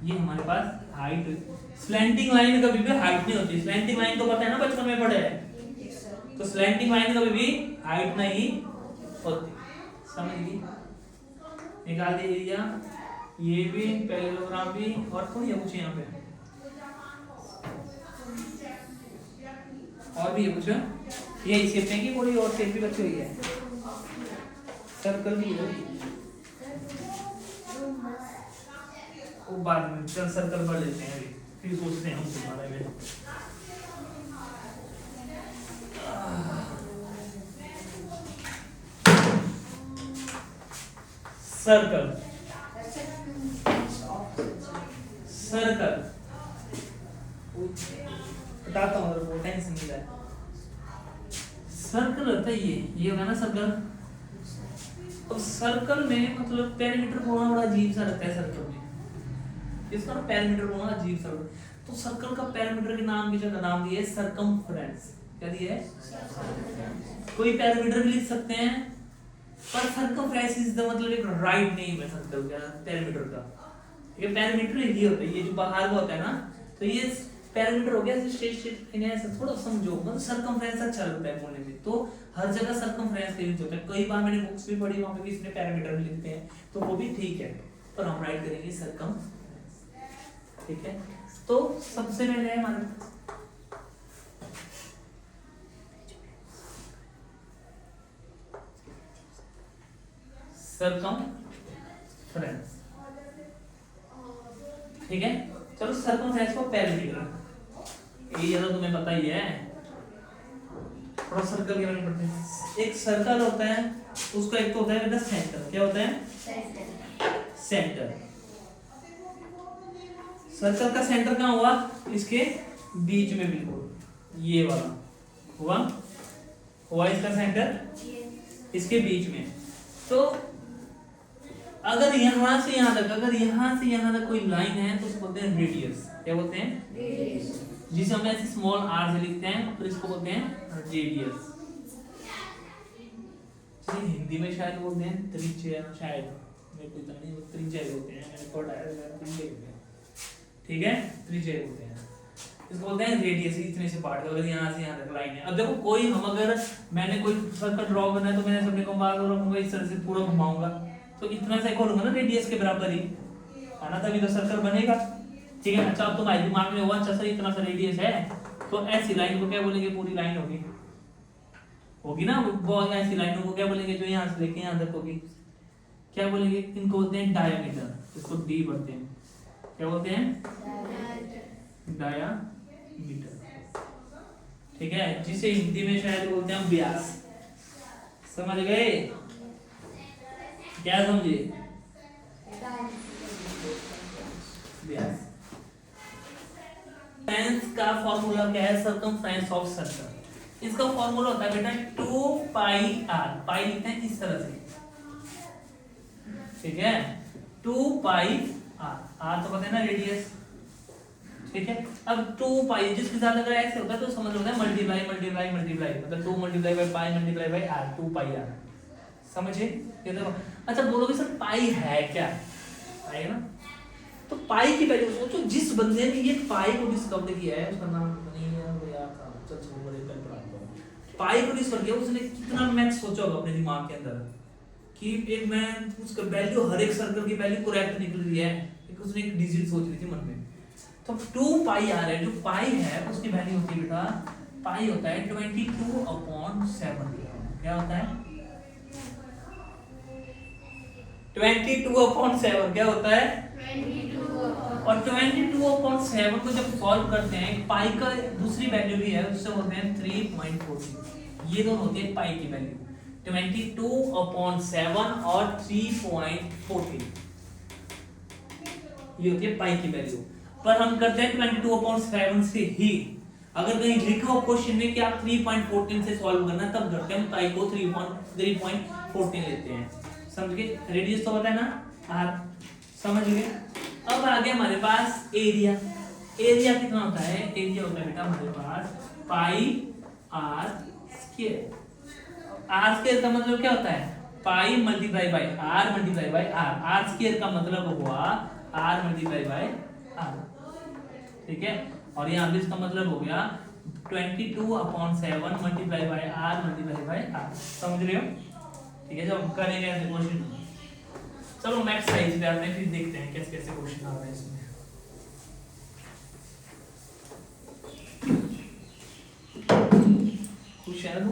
ये हमारे पास हाइट हुई। स्लैंटिंग लाइन कभी भी हाइट नहीं होती। स्लैंटिंग लाइन तो पता है ना, बचपन में पढ़े हैं। तो स्लैंटिंग लाइन कभी भी हाइट नहीं होती। समझ गई? निकाल दे एरिया। ये भी पैरेललोग्राम भी, और थोड़ी है कुछ यहाँ पे, और भी है कुछ, ये शेप है कि कोई और शेप भी बची हुई है, सर्कल भी है वो बाद में, चल सर्कल पढ़ लेते हैं अभी, फिर सोचते हैं हम उसके बारे में। सर्कल, सर्कल बताता हूँ, वो टेंशन नहीं है। सर्कल होता है ये होगा ना सर्कल। अब सर्कल में मतलब पेरीमीटर होना बड़ा अजीब सा लगता है सर्कल में, इसका ना पेरीमीटर होना अजीब सा लगता है। तो सर्कल का पेरीमीटर के नाम की जगह नाम दिया है सर्कमफ्रेंस। क्या दिया है? कोई पेरीमीटर भी लिख सकते हैं, पर सर्कमफ्रेंस इज द मतलब एक राइट नेम है सर्कल का, पेरीमीटर का। ये पेरीमीटर ये होता है, ये जो बाहर का होता है ना, तो ये पेरीमीटर हो गया। ऐसे थोड़ा समझो, मतलब सर्कमफ्रेंस अच्छा लगता है बोलने में, तो हर जगह सर्कमफ्रेंस का यूज होता है। कई बार मैंने बुक्स भी पढ़ी, वहां पे किसी ने पेरीमीटर भी लिखते हैं, तो वो भी ठीक है, पर हम राइट करेंगे सर्कमफ्रेंस। ठीक है, तो सबसे पहले है हमारे सर्कमफ्रेंस। ठीक है, चलो सर्कमफ्रेंस को पेरीमीटर, ये तो तुम्हें पता ही है, थोड़ा सर्कल के बारे में पढ़ते हैं। एक सर्कल होता है, उसका एक तो होता है बेटा सेंटर। क्या होता है? सेंटर। सर्कल का सेंटर कहाँ हुआ? इसके बीच में, बिल्कुल ये वाला हुआ इसका सेंटर इसके बीच में। तो अगर यहां से यहां तक, अगर यहां से यहां तक कोई लाइन है तो उसको बोलते हैं रेडियस। क्या बोलते हैं? रेडियस। जिसे हम ऐसे स्मॉल आर से लिखते हैं, तो इसको बोलते हैं रेडियस। हिंदी में शायद बोलते हैं त्रिज्या, शायद मेरे को इतना नहीं, त्रिज्या बोलते हैं, मैंने पढ़ा है। ठीक है, त्रिज्या बोलते हैं, इसको बोलते हैं रेडियस। इतने से पार्ट, अगर यहाँ से यहाँ तक लाइन है। अब देखो कोई हम, अगर मैंने कोई सर्कल ड्रॉ करना है तो मैंने सबने को बार रखूंगा, इस तरह से पूरा घुमाऊंगा, तो इतना सा खोलूंगा ना रेडियस के बराबर ही है ना, तभी तो सर्कल बनेगा। ठीक है, अच्छा अब तुम्हारे दिमाग में हुआ, अच्छा सर इतना सा रेडियस है, तो ऐसी लाइन को क्या बोलेंगे? पूरी लाइन होगी ना, वो ऐसी लाइनों को क्या बोलेंगे जो यहाँ से लेके यहाँ तक होगी? क्या बोलेंगे? इनको बोलते हैं डायमीटर, इसको डी बोलते हैं। क्या बोलते हैं? डायमीटर। ठीक है, जिसे हिंदी में शायद बोलते हैं व्यास। समझ गए? क्या समझे? व्यास। फ्रेंस का फॉर्मूला क्या है? Circumference of circle. इसका फॉर्मूला होता है बेटा 2 पाई r। पाई लिखते हैं इस तरह से, ठीक है, 2 पाई r। r तो पता है ना रेडियस। ठीक है, अब 2 पाई जिसके साथ अगर ऐसे होता है तो समझ होता है मल्टीप्लाई मल्टीप्लाई मल्टीप्लाई, मतलब 2 multiply by pi multiply by r, 2 pi r। समझे? ये देखो, अच्छा बोलोगे सर पाई है क्या? पाई है ना, तो पाई की वैल्यू सोचो, जिस बंदे ने ये पाई को डिस्कवर किया है, उसका नाम नहीं है वो यार था, चल छोड़ो मैं कल पढ़ाता हूं। पाई को डिस्कवर किया, उसने कितना मैथ सोचा होगा अपने दिमाग के अंदर कि एक मैं उसका वैल्यू, हर एक सर्कल की वैल्यू करेक्ट निकल रही है, एक उसने एक डिजिट सोच रही थी मन में। तो 2 पाई आ रहा है, जो पाई है उसकी वैल्यू होती है बेटा, पाई होता है 22/7। क्या होता है? 22/7 क्या होता है? 22। और 22/7 को जब सॉल्व करते हैं, पाई का दूसरी वैल्यू भी है, उससे होते हैं 3.40। ये दोनों होते हैं पाई की वैल्यू, 22/7 और 3.40, ये होती है पाई की वैल्यू। पर हम करते हैं 22/7 से ही। अगर कहीं लिखा हो क्वेश्चन में कि आप 3.14 से सॉल्व करना है, तब करते हैं हम पाई को 3.14 लेते हैं। समझ गए? रेडियस तो होता है ना r, समझ गए? अब आगे हमारे पास एरिया। एरिया कितना होता है? एरिया होता है बेटा हमारे पास पाई r स्क्वायर। r स्क्वायर का मतलब क्या होता है? पाई multiply by r multiply by r। r square का मतलब हुआ r मल्टीप्लाई बाय r। ठीक है, और यहाँ पे इसका मतलब हो गया 22/7 multiply by r multiply by r। समझ रहे हो? ठीक है, जब करेंगे ऐसे क्वेश्चन चलो हम एक्सरसाइज पे आते हैं, फिर देखते हैं कैसे कैसे क्वेश्चन आ रहे हैं इसमें। खुश है ना?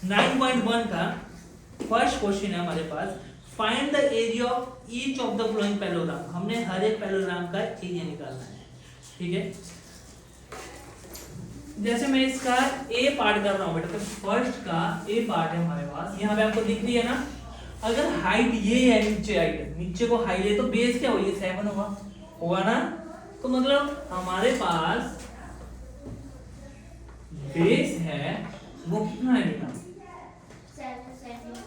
9.1 का फर्स्ट क्वेश्चन है हमारे पास, find the area of each of the following parallelogram. हमने हर एक पैरेललोग्राम का एरिया निकालना है, ठीक है। जैसे मैं इसका ए पार्ट कर रहा हूं बेटा, तो फर्स्ट का ए पार्ट है हमारे पास, यहाँ पे आपको दिख रही है ना, अगर हाइट ये है, नीचे हाइट, नीचे को हाइट है तो बेस क्या होगी, 7 होगा ना। तो मतलब हमारे पास बेस है वो कितना है बेटा, 7 सेंटीमीटर।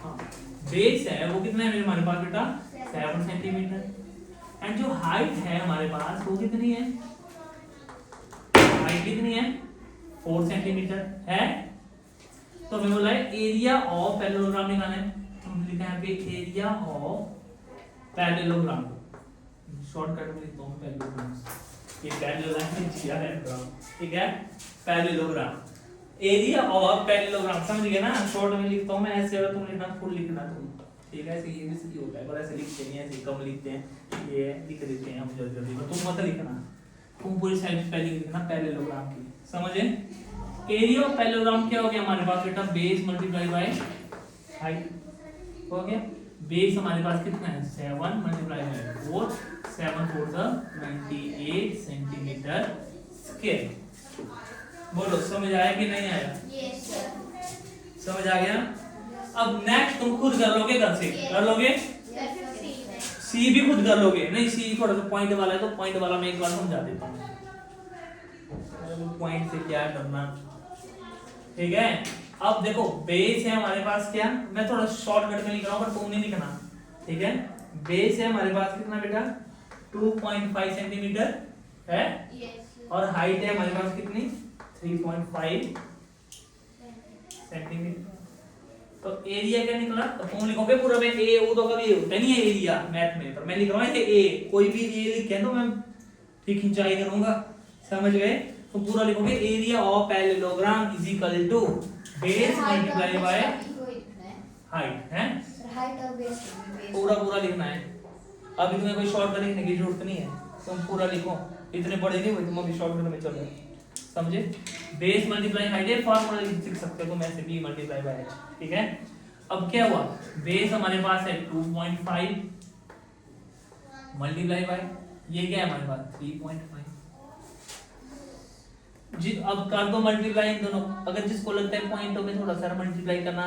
हाँ बेस है वो कितना है हमारे पास बेटा, 7 सेंटीमीटर। एंड जो हाइट है हमारे पास वो कितनी है, हाइट कितनी है, 4 सेंटीमीटर है। तो हमें बोला है एरिया ऑफ पैरेललोग्राम निकालना है, तो हम लिखा है पे एरिया ऑफ पैरेललोग्राम, शॉर्टकट में लिखता हूं पैरेललोग्राम, ये पैरेललोग्राम जिया है ग्राम, ठीक है, पैरेललोग्राम, एरिया ऑफ पैरेललोग्राम, समझ गए ना। शॉर्ट में लिखता हूं मैं ऐसे, और तुम लिखना फुल लिखना तुम, ठीक है। ऐसे ये भी सही होता है, पर ऐसे लिखते नहीं, ऐसे कम लिखते हैं, ये लिख देते हैं हम जल्दी जल्दी, तुम मत लिखना, तुम पूरी साइड स्पेलिंग लिखना पैरेललोग्राम की, समझे। एरिया ऑफ पैरेललोग्राम क्या हो गया हमारे पास बेटा, बेस मल्टीप्लाई बाय हाइट हो गया। बेस हमारे पास कितना है, 7 मल्टीप्लाई बाय 4, 7 4 28 सेंटीमीटर स्क्वायर। बोलो समझ आया कि नहीं आया, यस सर। समझ आ गया। अब नेक्स्ट तुम खुद कर लोगे, घर से कर लोगे, यस सर। सी भी खुद कर लोगे, नहीं सी थोड़ा सा पॉइंट वाला है, तो पॉइंट वाला मैं एक बार समझा देता हूँ, पॉइंट से क्या करना, ठीक है। अब देखो बेस है हमारे पास क्या, मैं थोड़ा शॉर्टकट में लिख रहा हूं, पर तुम नहीं लिखना, ठीक है। बेस है हमारे पास कितना बेटा, 2.5 सेंटीमीटर है, यस। और हाइट है हमारे पास कितनी, 3.5 सेंटीमीटर। तो एरिया क्या निकला, तो तुम लिखोगे पूरा में ए, वो तो कभी होता नहीं है एरिया मैथ में, पर मैं लिख रहा हूं ए, कोई भी ए लिखे तो मैं ठीक खिंचाई करूंगा, समझ गए। तो पूरा लिखोगे area of parallelogram is equal to base multiply by height, है हाइट और बेस पूरा पूरा लिखना है। अभी तुम्हें कोई शॉर्टकट लिखने की जरूरत नहीं है, तुम पूरा लिखो, इतने बड़े नहीं हुए तुम अभी शॉर्टकट में चलो, समझे। बेस मल्टीप्लाई हाइट है, फार्मूला लिख सकते हो तुम ऐसे, बी मल्टीप्लाई बाय एच, ठीक है। अब क्या हुआ, बेस हमारे पास है 2.5 मल्टीप्लाई बाय, ये क्या है हमारे पास 3.5। जी अब कर दो मल्टीप्लाई इन दोनों, अगर जिसको लगता है पॉइंटों में थोड़ा सा मल्टीप्लाई करना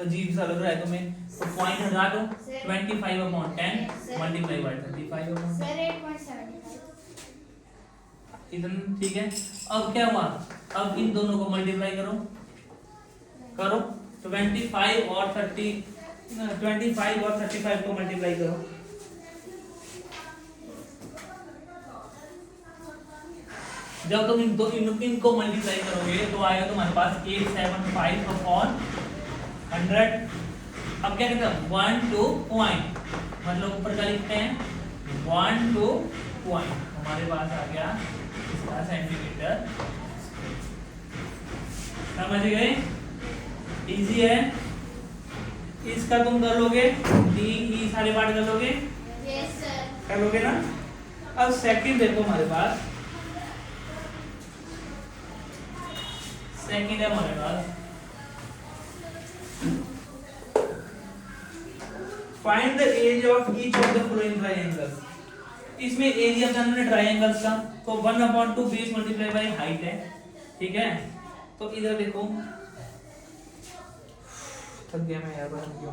अजीब सा लग रहा है तुम्हें, तो पॉइंट हटा दो, 25/10 मल्टीप्लाई बाय 35/10, सर 8.75 इतना, ठीक है। अब क्या हुआ, अब इन दोनों को मल्टीप्लाई करो, करो 25 और 35 को मल्टीप्लाई करो, जब तुम इनको मल्टीप्लाई करोगे तो आएगा तुम्हारे पास 875/100। अब क्या कहते हैं 1 to पॉइंट, मतलब ऊपर का लिखते हैं 1 to पॉइंट, हमारे पास आ गया इसका सेंटीमीटर, समझ गए, इजी है। इसका तुम कर लोगे, डी ई सारे पार्ट कर लोगे, यस सर। कर लोगे ना। अब सेकंड देखो हमारे पास, सेकंड है हमारे पास, find the area of each of the following triangles. इसमें एरिया जानना है ट्रायंगल्स का, तो 1/2 बेस मल्टीप्लाई बाय हाइट है, ठीक है। तो इधर देखो, थक गया मैं यार, क्यों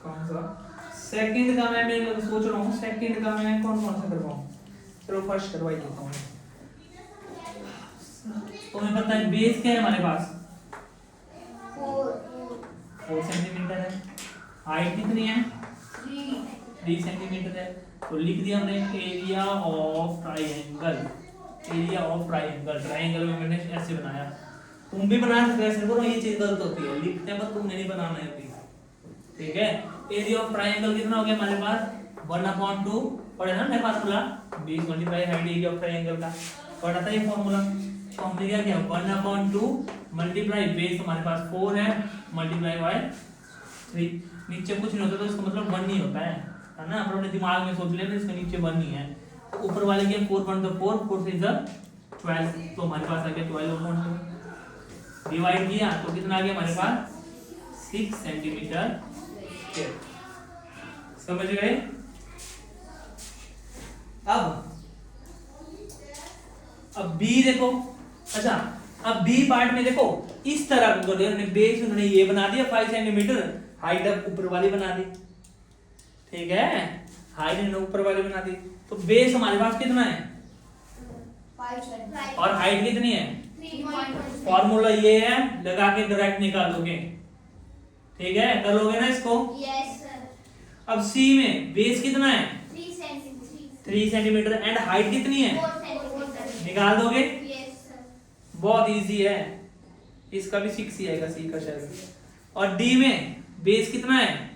कौन सा सेकंड का मैं सोच रहा हूँ, सेकंड का मैं कौन सा करवाऊं, चलो फर्स्ट करवा ही देता हूँ। तुम्हें पता है बेस क्या है हमारे पास, 4 सेंटीमीटर है, हाइट कितनी है 3 सेंटीमीटर है, तो लिख दिया हमने area of triangle, area of triangle, triangle में मैंने ऐसे बनाया, तुम भी बना सकते हो, ऐसे करो, ये चीज गलत होती है, लिखते हैं पर तुमने नहीं बनाना है अभी, ठीक है। एरिया ऑफ ट्रायंगल कितना हो गया हमारे पास 1/2, पढ़े ना formula, base multiply height area of triangle का, पढ़ा था ये फार्मूला, तो हमने क्या किया 1/2 मल्टीप्लाई बेस हमारे पास 4 है मल्टीप्लाई बाय 3। नीचे कुछ नहीं होता तो इसका मतलब 1 नहीं होता है ना। अपने दिमाग में सोच लेना इसका नीचे 1 नहीं है। तो ऊपर वाले के 4 1 तो 4 4 से 12 तो हमारे पास आ गया 12/2 डिवाइड किया तो कितना आ गया हमारे पास 6 सेंटीमीटर स्क्वायर। समझ गए। अब बी देखो। अच्छा अब बी पार्ट में देखो इस तरह उन्होंने बेस उन्होंने ये बना दिया 5 सेंटीमीटर हाइट अब ऊपर वाली बना दी। ठीक है हाइट इन्होंने ऊपर वाली बना दी। तो बेस हमारे पास कितना है 5 और हाइट कितनी है 3.1 फॉर्मूला ये है लगा के डायरेक्ट निकाल लोगे। ठीक है कर लोगे ना इसको। Yes, sir. अब सी में बेस कितना है 3 centimeters. 3 सेंटीमीटर एंड हाइट कितनी है 4 centimeters. निकाल दोगे। Yes, sir. बहुत इजी है इसका भी 6 ही आएगा सी का शायद। और डी में बेस कितना है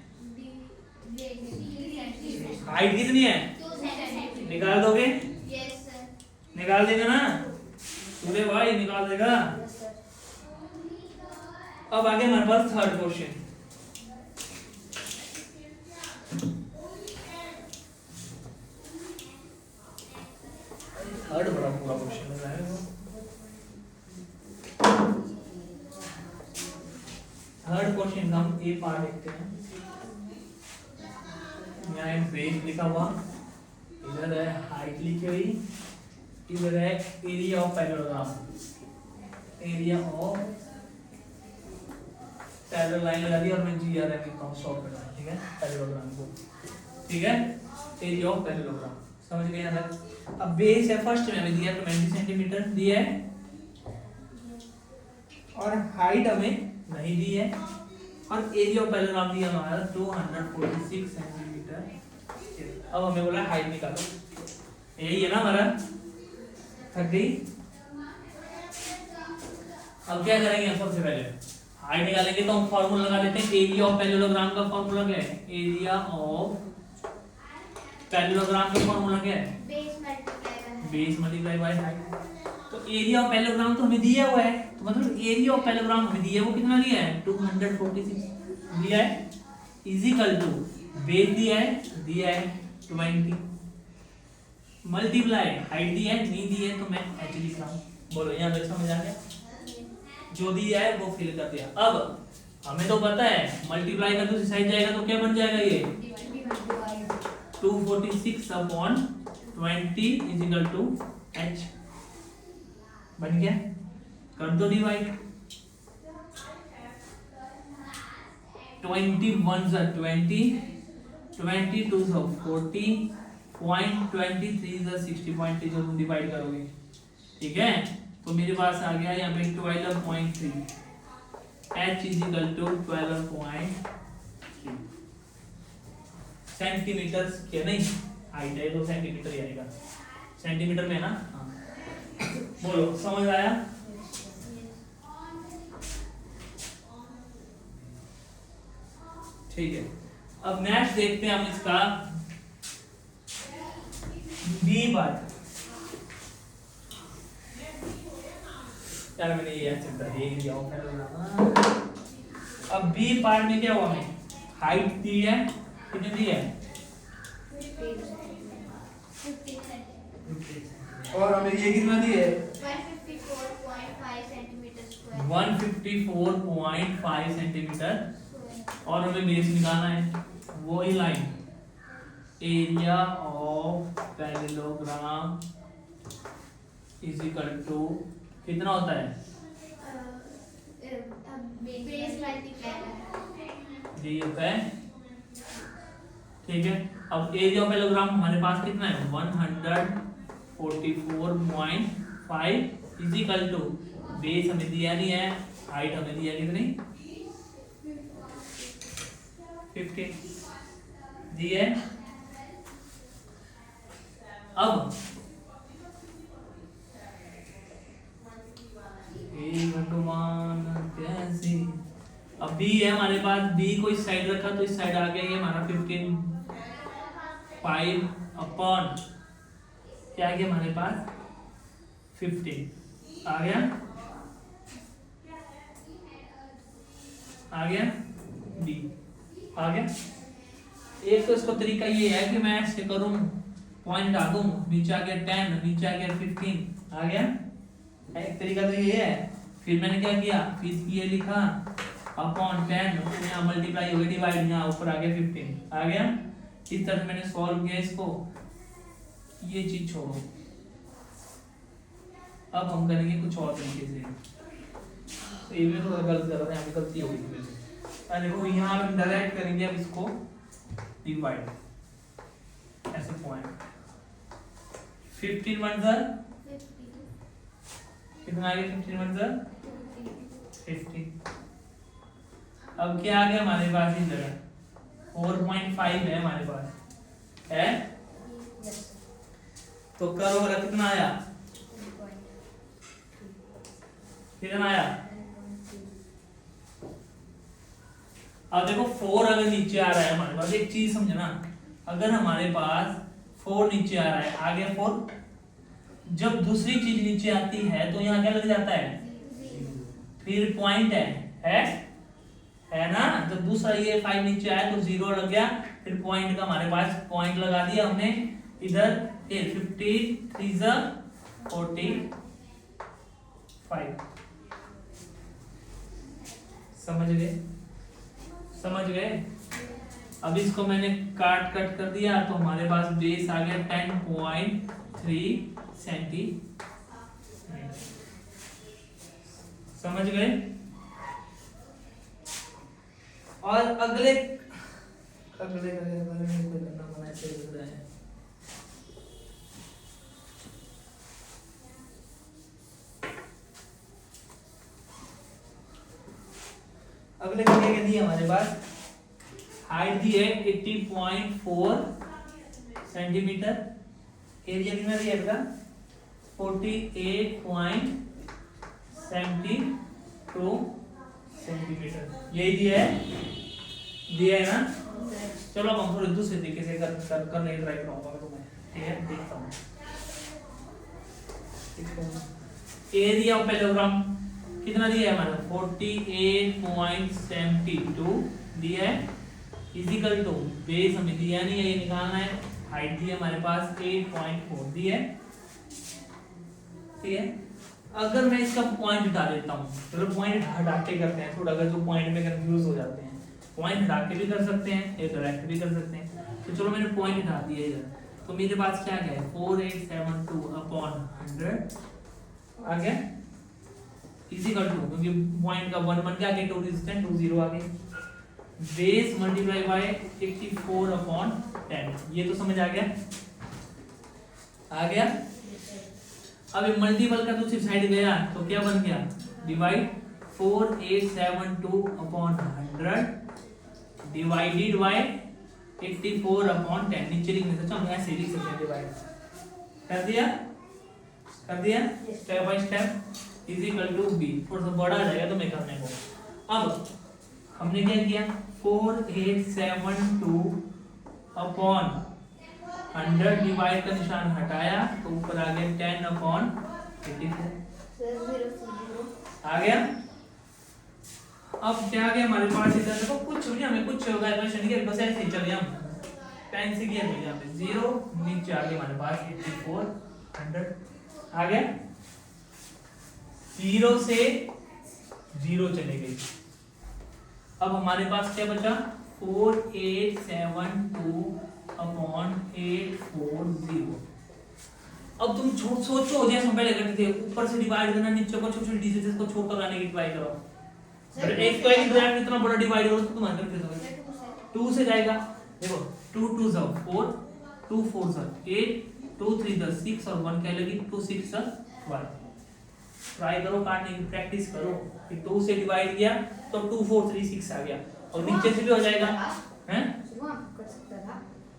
हाइट कितनी है 2 centimeters. निकाल दोगे। Yes, sir. निकाल देगा ना सूर्य भाई निकाल देगा। अब आगे हमारे पास थर्ड क्वेश्चन। थर्ड बड़ा पूरा क्वेश्चन है वो। थर्ड क्वेश्चन का हम ए पार्ट देखते हैं। यहाँ एक बेस लिखा हुआ इधर है हाइट लिखी हुई इधर है area of parallelogram area of parallel line लगा दी और मैं जीआरएम लिखता हूँ सॉल्व करना। ठीक है पैरेललोग्राम को। ठीक है एरिया ऑफ पैरेललोग्राम समझ गए यहाँ तक। अब बेस है फर्स्ट में हमें दिया 20 सेंटीमीटर दिया है और हाइट हमें नहीं दी है और एरिया ऑफ पैरेललोग्राम दिया हमारा 246 सेंटीमीटर। अब हमें बोला हाइट निकालो यही है ना हमारा। थक गई। अब क्या करेंगे सबसे पहले हाइट निकालेंगे तो हम फॉर्मूला लगा देते हैं। एरिया ऑफ पैरेललोग्राम का फॉर्मूला क्या है एरिया ऑफ पैरेललोग्राम का फॉर्मूला क्या है Base multiply by base multiply by height. तो एरिया ऑफ पैरेललोग्राम तो हमें दिया हुआ है तो मतलब एरिया ऑफ पैरेललोग्राम हमें दिया है वो कितना दिया है 246 दिया है इक्वल टू बेस दिया है 20 मल्टीप्लाई हाइट दी है नहीं दी है तो मैं एच लिख रहा हूँ। बोलो यहाँ तक समझ आ गया। जो दिया है वो फिल कर दिया। अब हमें तो पता है मल्टीप्लाई का दूसरी साइड जाएगा तो क्या बन जाएगा ये 246 upon 20 is equal to h बन गया। कर दो डिवाइड 21 से 20 22 से 40 0.23 से 60.3 जो तुम डिवाइड करोगे। ठीक है तो मेरे पास आ गया यहाँ पे 12.3 h is equal to 12.3 centimetre क्या नहीं हाइट है तो सेंटीमीटर ही आएगा। सेंटीमीटर में ना हाँ बोलो समझ आया। ठीक है अब नेक्स्ट देखते हैं हम इसका बी पार्ट। यार मैंने ये ऐसे ही दिया अब बी पार्ट में क्या हुआ हमें हाइट दी है कितनी दी है 50 centimeters. और हमें ये कितना दी है 154.5 centimeters square. 154.5 सेंटीमीटर और हमें बेस निकालना है वही line area of parallelogram is equal to कितना होता है Base multiply by ये होता है। ठीक है अब एरिया ऑफ पैरेललोग्राम हमारे पास कितना है 144.5 इज इक्वल टू बेस हमें दिया नहीं है हाइट हमें दिया कितनी 50 दी है। अब अब बी है हमारे पास बी को इस साइड रखा तो इस साइड आ गया ये हमारा 5 अपॉन क्या आ गया हमारे पास 15 आ गया बी आ गया। एक तो इसका तरीका ये है कि मैं ऐसे करूं, पॉइंट डाल दूं, नीचे आ गया 10, नीचे आ गया 15 आ गया। एक तरीका तो ये है। फिर मैंने क्या किया, फिर ये लिखा अपॉन 10, यहाँ मल्टीप्लाई हो गया, डिवाइड यहाँ ऊपर आ गया 15 आ गया। इस तरह से मैंने सॉल्व किया इसको। ये चीज छोड़ो, अब हम करेंगे कुछ और तरीके से। तो ये भी तो गलत कर रहे हैं, यहाँ पे गलती हो गई मेरे से। देखो यहाँ हम डायरेक्ट करेंगे अब इसको डिवाइड, ऐसे पॉइंट 15 वन ज़र कितना आ गया, 15 वन ज़र 50। अब क्या आ गया हमारे पास इस जगह 4.5 है हमारे पास है। तो करो वाला कितना आया, कितना आया। अब देखो 4 अगर नीचे आ रहा है हमारे पास, एक चीज समझना, अगर हमारे पास 4 नीचे आ रहा है, आ गया 4, जब दूसरी चीज नीचे आती है तो यहाँ क्या लग जाता है, फिर पॉइंट है ना। जब दूसरा ये 5 नीचे आया तो 0 लग गया, फिर पॉइंट का हमारे पास पॉइंट लगा दिया हमने इधर। 50 3 45 समझ गए। अब इसको मैंने कट कर दिया तो हमारे पास बेस आ गया 10.3 सेंटीमीटर। समझ गए। और अगले करना मना ऐसे लग रहा है। अगले क्या दिया हमारे पास, हाइट दी है 80.4 सेंटीमीटर, एरिया कितना दिया था 48.72 सेंटीमीटर, यही दिया है ना। चलो अब हम थोड़े दूसरे तरीके से करने की ट्राई करूंगा तो मैं, ठीक है, देखता हूँ। एरिया ऑफ पैरेललोग्राम कितना दिया है हमारा 48.72 दिया है, इजिकल टू बेस हमें दिया नहीं है, ये निकालना है। हाइट दी है हमारे पास 8.4 दी है, ठीक है। अगर मैं इसका पॉइंट हटा देता हूँ, चलो पॉइंट हटा के करते हैं थोड़ा, अगर जो पॉइंट में कंफ्यूज हो जाते हैं, पॉइंट हटा के भी कर सकते हैं, या डायरेक्ट भी कर सकते हैं। तो चलो मैंने पॉइंट हटा दिया इधर, तो मेरे पास क्या है 4872/100 आ गया, इजिकल टू, क्योंकि पॉइंट का 1 बन गया, आगे 2 रेजिस्टेंस 2 0 आ गए, बेस मल्टीप्लाई बाय 84/10। ये तो समझ आ गया। अब ये मल्टीपल का दूसरी साइड गया तो क्या बन गया, डिवाइड 4872/100 डिवाइडेड बाय 84/10। नीचे लिखने से हम ऐसे लिख सकते हैं, डिवाइड कर दिया step by step is equal to B. थोड़ा सा बड़ा आ जाएगा तो मैं करने को। अब हमने क्या किया 4872/100 डिवाइड का निशान हटाया तो ऊपर आ गया 10/84 आ गया। अब क्या आ गया हमारे पास इधर देखो, कुछ भी हमें कुछ होगा क्वेश्चन के बस ऐसे ही चले, हम पेन से किया नहीं, यहाँ पे 0 नीचे आ गया हमारे पास 8400 आ गया। 0 से 0 चले गए। अब हमारे पास क्या बचा 4872/840। अब तुम सोचो जैसे हम पहले करते थे, ऊपर से डिवाइड करना, नीचे को छोटे-छोटे डिजिट्स को छोड़कर लाने की ट्राई करो। अरे एक तो एक डायरेक्ट इतना बड़ा डिवाइड करो तो तुम आंसर कैसे दोगे, 2 से जाएगा। देखो 2 2 4 2 4 8 2 3 6 और 1 क्या लगी 2 6 1। ट्राई करो काटने की, प्रैक्टिस करो कि 2 से डिवाइड किया तो 2 4 3 6 आ गया, और नीचे से भी हो जाएगा हैं।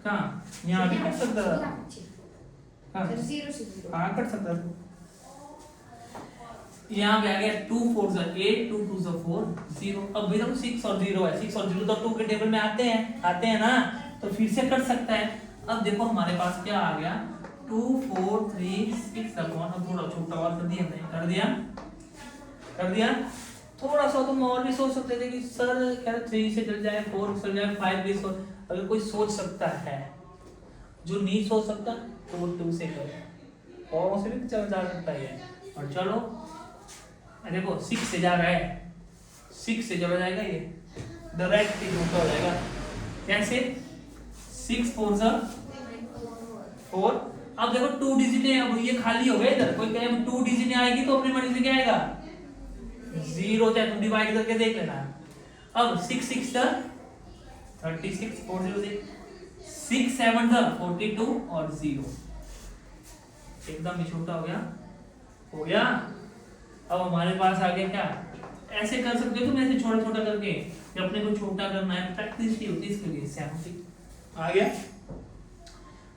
कहां यहां भी कर सकता था, हां 0 से 0 हां कर सकता था। यहाँ पे आ गया 2 4 8 2 2 4 0। अब भी तो 6 और 0 है, 6 और 0 तो 2 के टेबल में आते हैं ना, तो फिर से कर सकता है। अब देखो हमारे पास क्या आ गया 2 4 3 6 अपॉन, अब थोड़ा छोटा और कर दिया हमने, कर दिया। थोड़ा सा तुम और भी सोच सकते थे कि सर क्या 3 से चल जाए, 4 से चल जाए, 5 भी सोच, अगर कोई सोच सकता है, जो नहीं सोच सकता तो वो 2 से करे, और से भी चल जा सकता है। और चलो देखो 6 से जा रहा है, 6 से चला जाएगा ये, डायरेक्ट ही उल्टा हो जाएगा। कैसे? 6 4 सा 4। अब देखो 2 डिजिट है, अब ये खाली हो गया इधर, कोई कहे 2 डिजिट आएगी तो अपनी मर्जी से क्या आएगा 0, चाहे तुम डिवाइड करके देख लेना। अब 6 6 सा 36, 4 0 से 6 7 सा 42 और 0, एकदम ही छोटा हो गया। अब हमारे पास आ गया क्या, ऐसे कर सकते हो तुम, ऐसे छोटा छोटा करके, जब अपने को छोटा करना है प्रैक्टिस नहीं होती इसके लिए। 70 आ गया।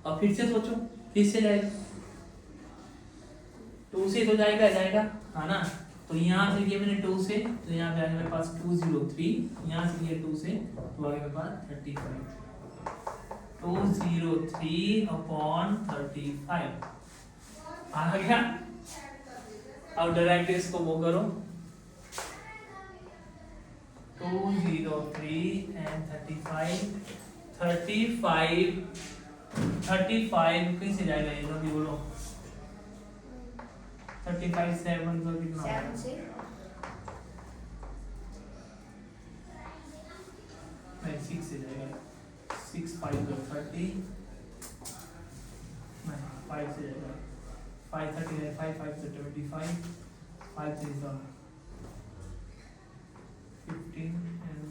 अब फिर से सोचो, फिर से जाएगा 2 से तो जाएगा है ना। तो यहाँ से किया मैंने 2 से, तो यहाँ पे आ गया मेरे पास 203, यहाँ से किया 2 से तो आ गया मेरे पास 35, 203 अपॉन 35 आ गया। अब डायरेक्ट इसको वो करो, 203 and 35 कैसे जाएगा ये, जल्दी बोलो। 35 7 का कितना होगा? 7 से नहीं 6 से जाएगा, 6 5 का 30, नहीं 5 से जाएगा, 5 30 है, 5 5 से 25, 5 3 का 15 and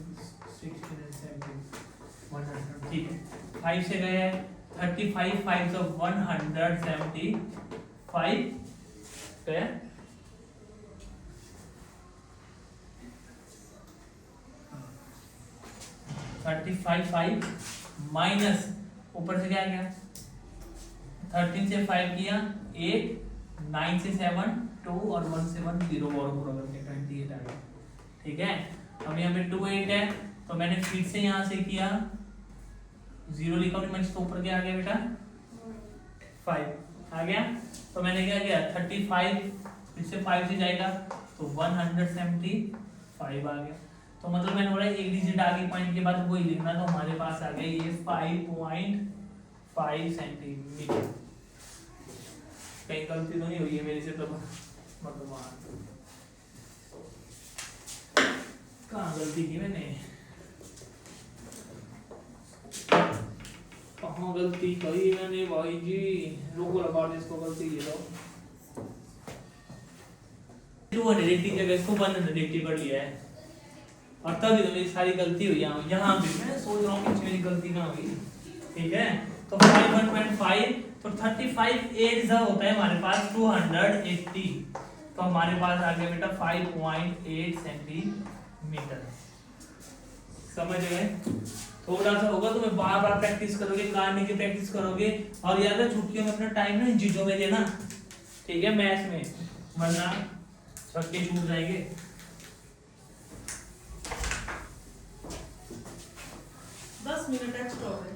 16 and 17 100, ठीक है। 5 से गए 35, 5 से 175 गया। $35 माइनस ऊपर से क्या गया, 13 से 5 किया 8, 9 से 7 2 और 1 से 1 0 और पूरा करके 28 आ गया। ठीक है, अब यहाँ पे 28 है तो मैंने फिर से यहाँ से किया 0 लिखा, तो ऊपर क्या आ गया बेटा 5 आ गया। तो मैंने क्या किया 35 फिर से 5 से जाएगा तो 175 आ गया। तो मतलब मैंने बोला एक डिजिट आगे पॉइंट के बाद वही लिखना, तो हमारे पास आ गया ये 5.5 सेंटीमीटर। कहीं गलती तो नहीं हुई है मेरे से, तब मतलब कहाँ गलती की मैंने, कहाँ गलती करी मैंने भाई जी, लोगों लगा जिसको गलती ये लो 280 की जगह इसको 180 कर लिया है, और तभी तो मेरी सारी गलती हुई है। यहाँ भी मैं सोच रहा हूँ कि मेरी गलती कहाँ हुई। ठीक है, तो 5 तो 35 8 होता है हमारे पास 280, तो हमारे पास आ गया बेटा 5.8 सेंटीमीटर। समझ गए? थोड़ा सा होगा तो मैं बार बार प्रैक्टिस करोगे, गाने की प्रैक्टिस करोगे, और याद है छुट्टियों में अपना टाइम ना इन चीजों में देना। ठीक है, मैथ्स में, वरना छक्के छूट जाएंगे। 10 मिनट एक्स्ट्रा हो गए।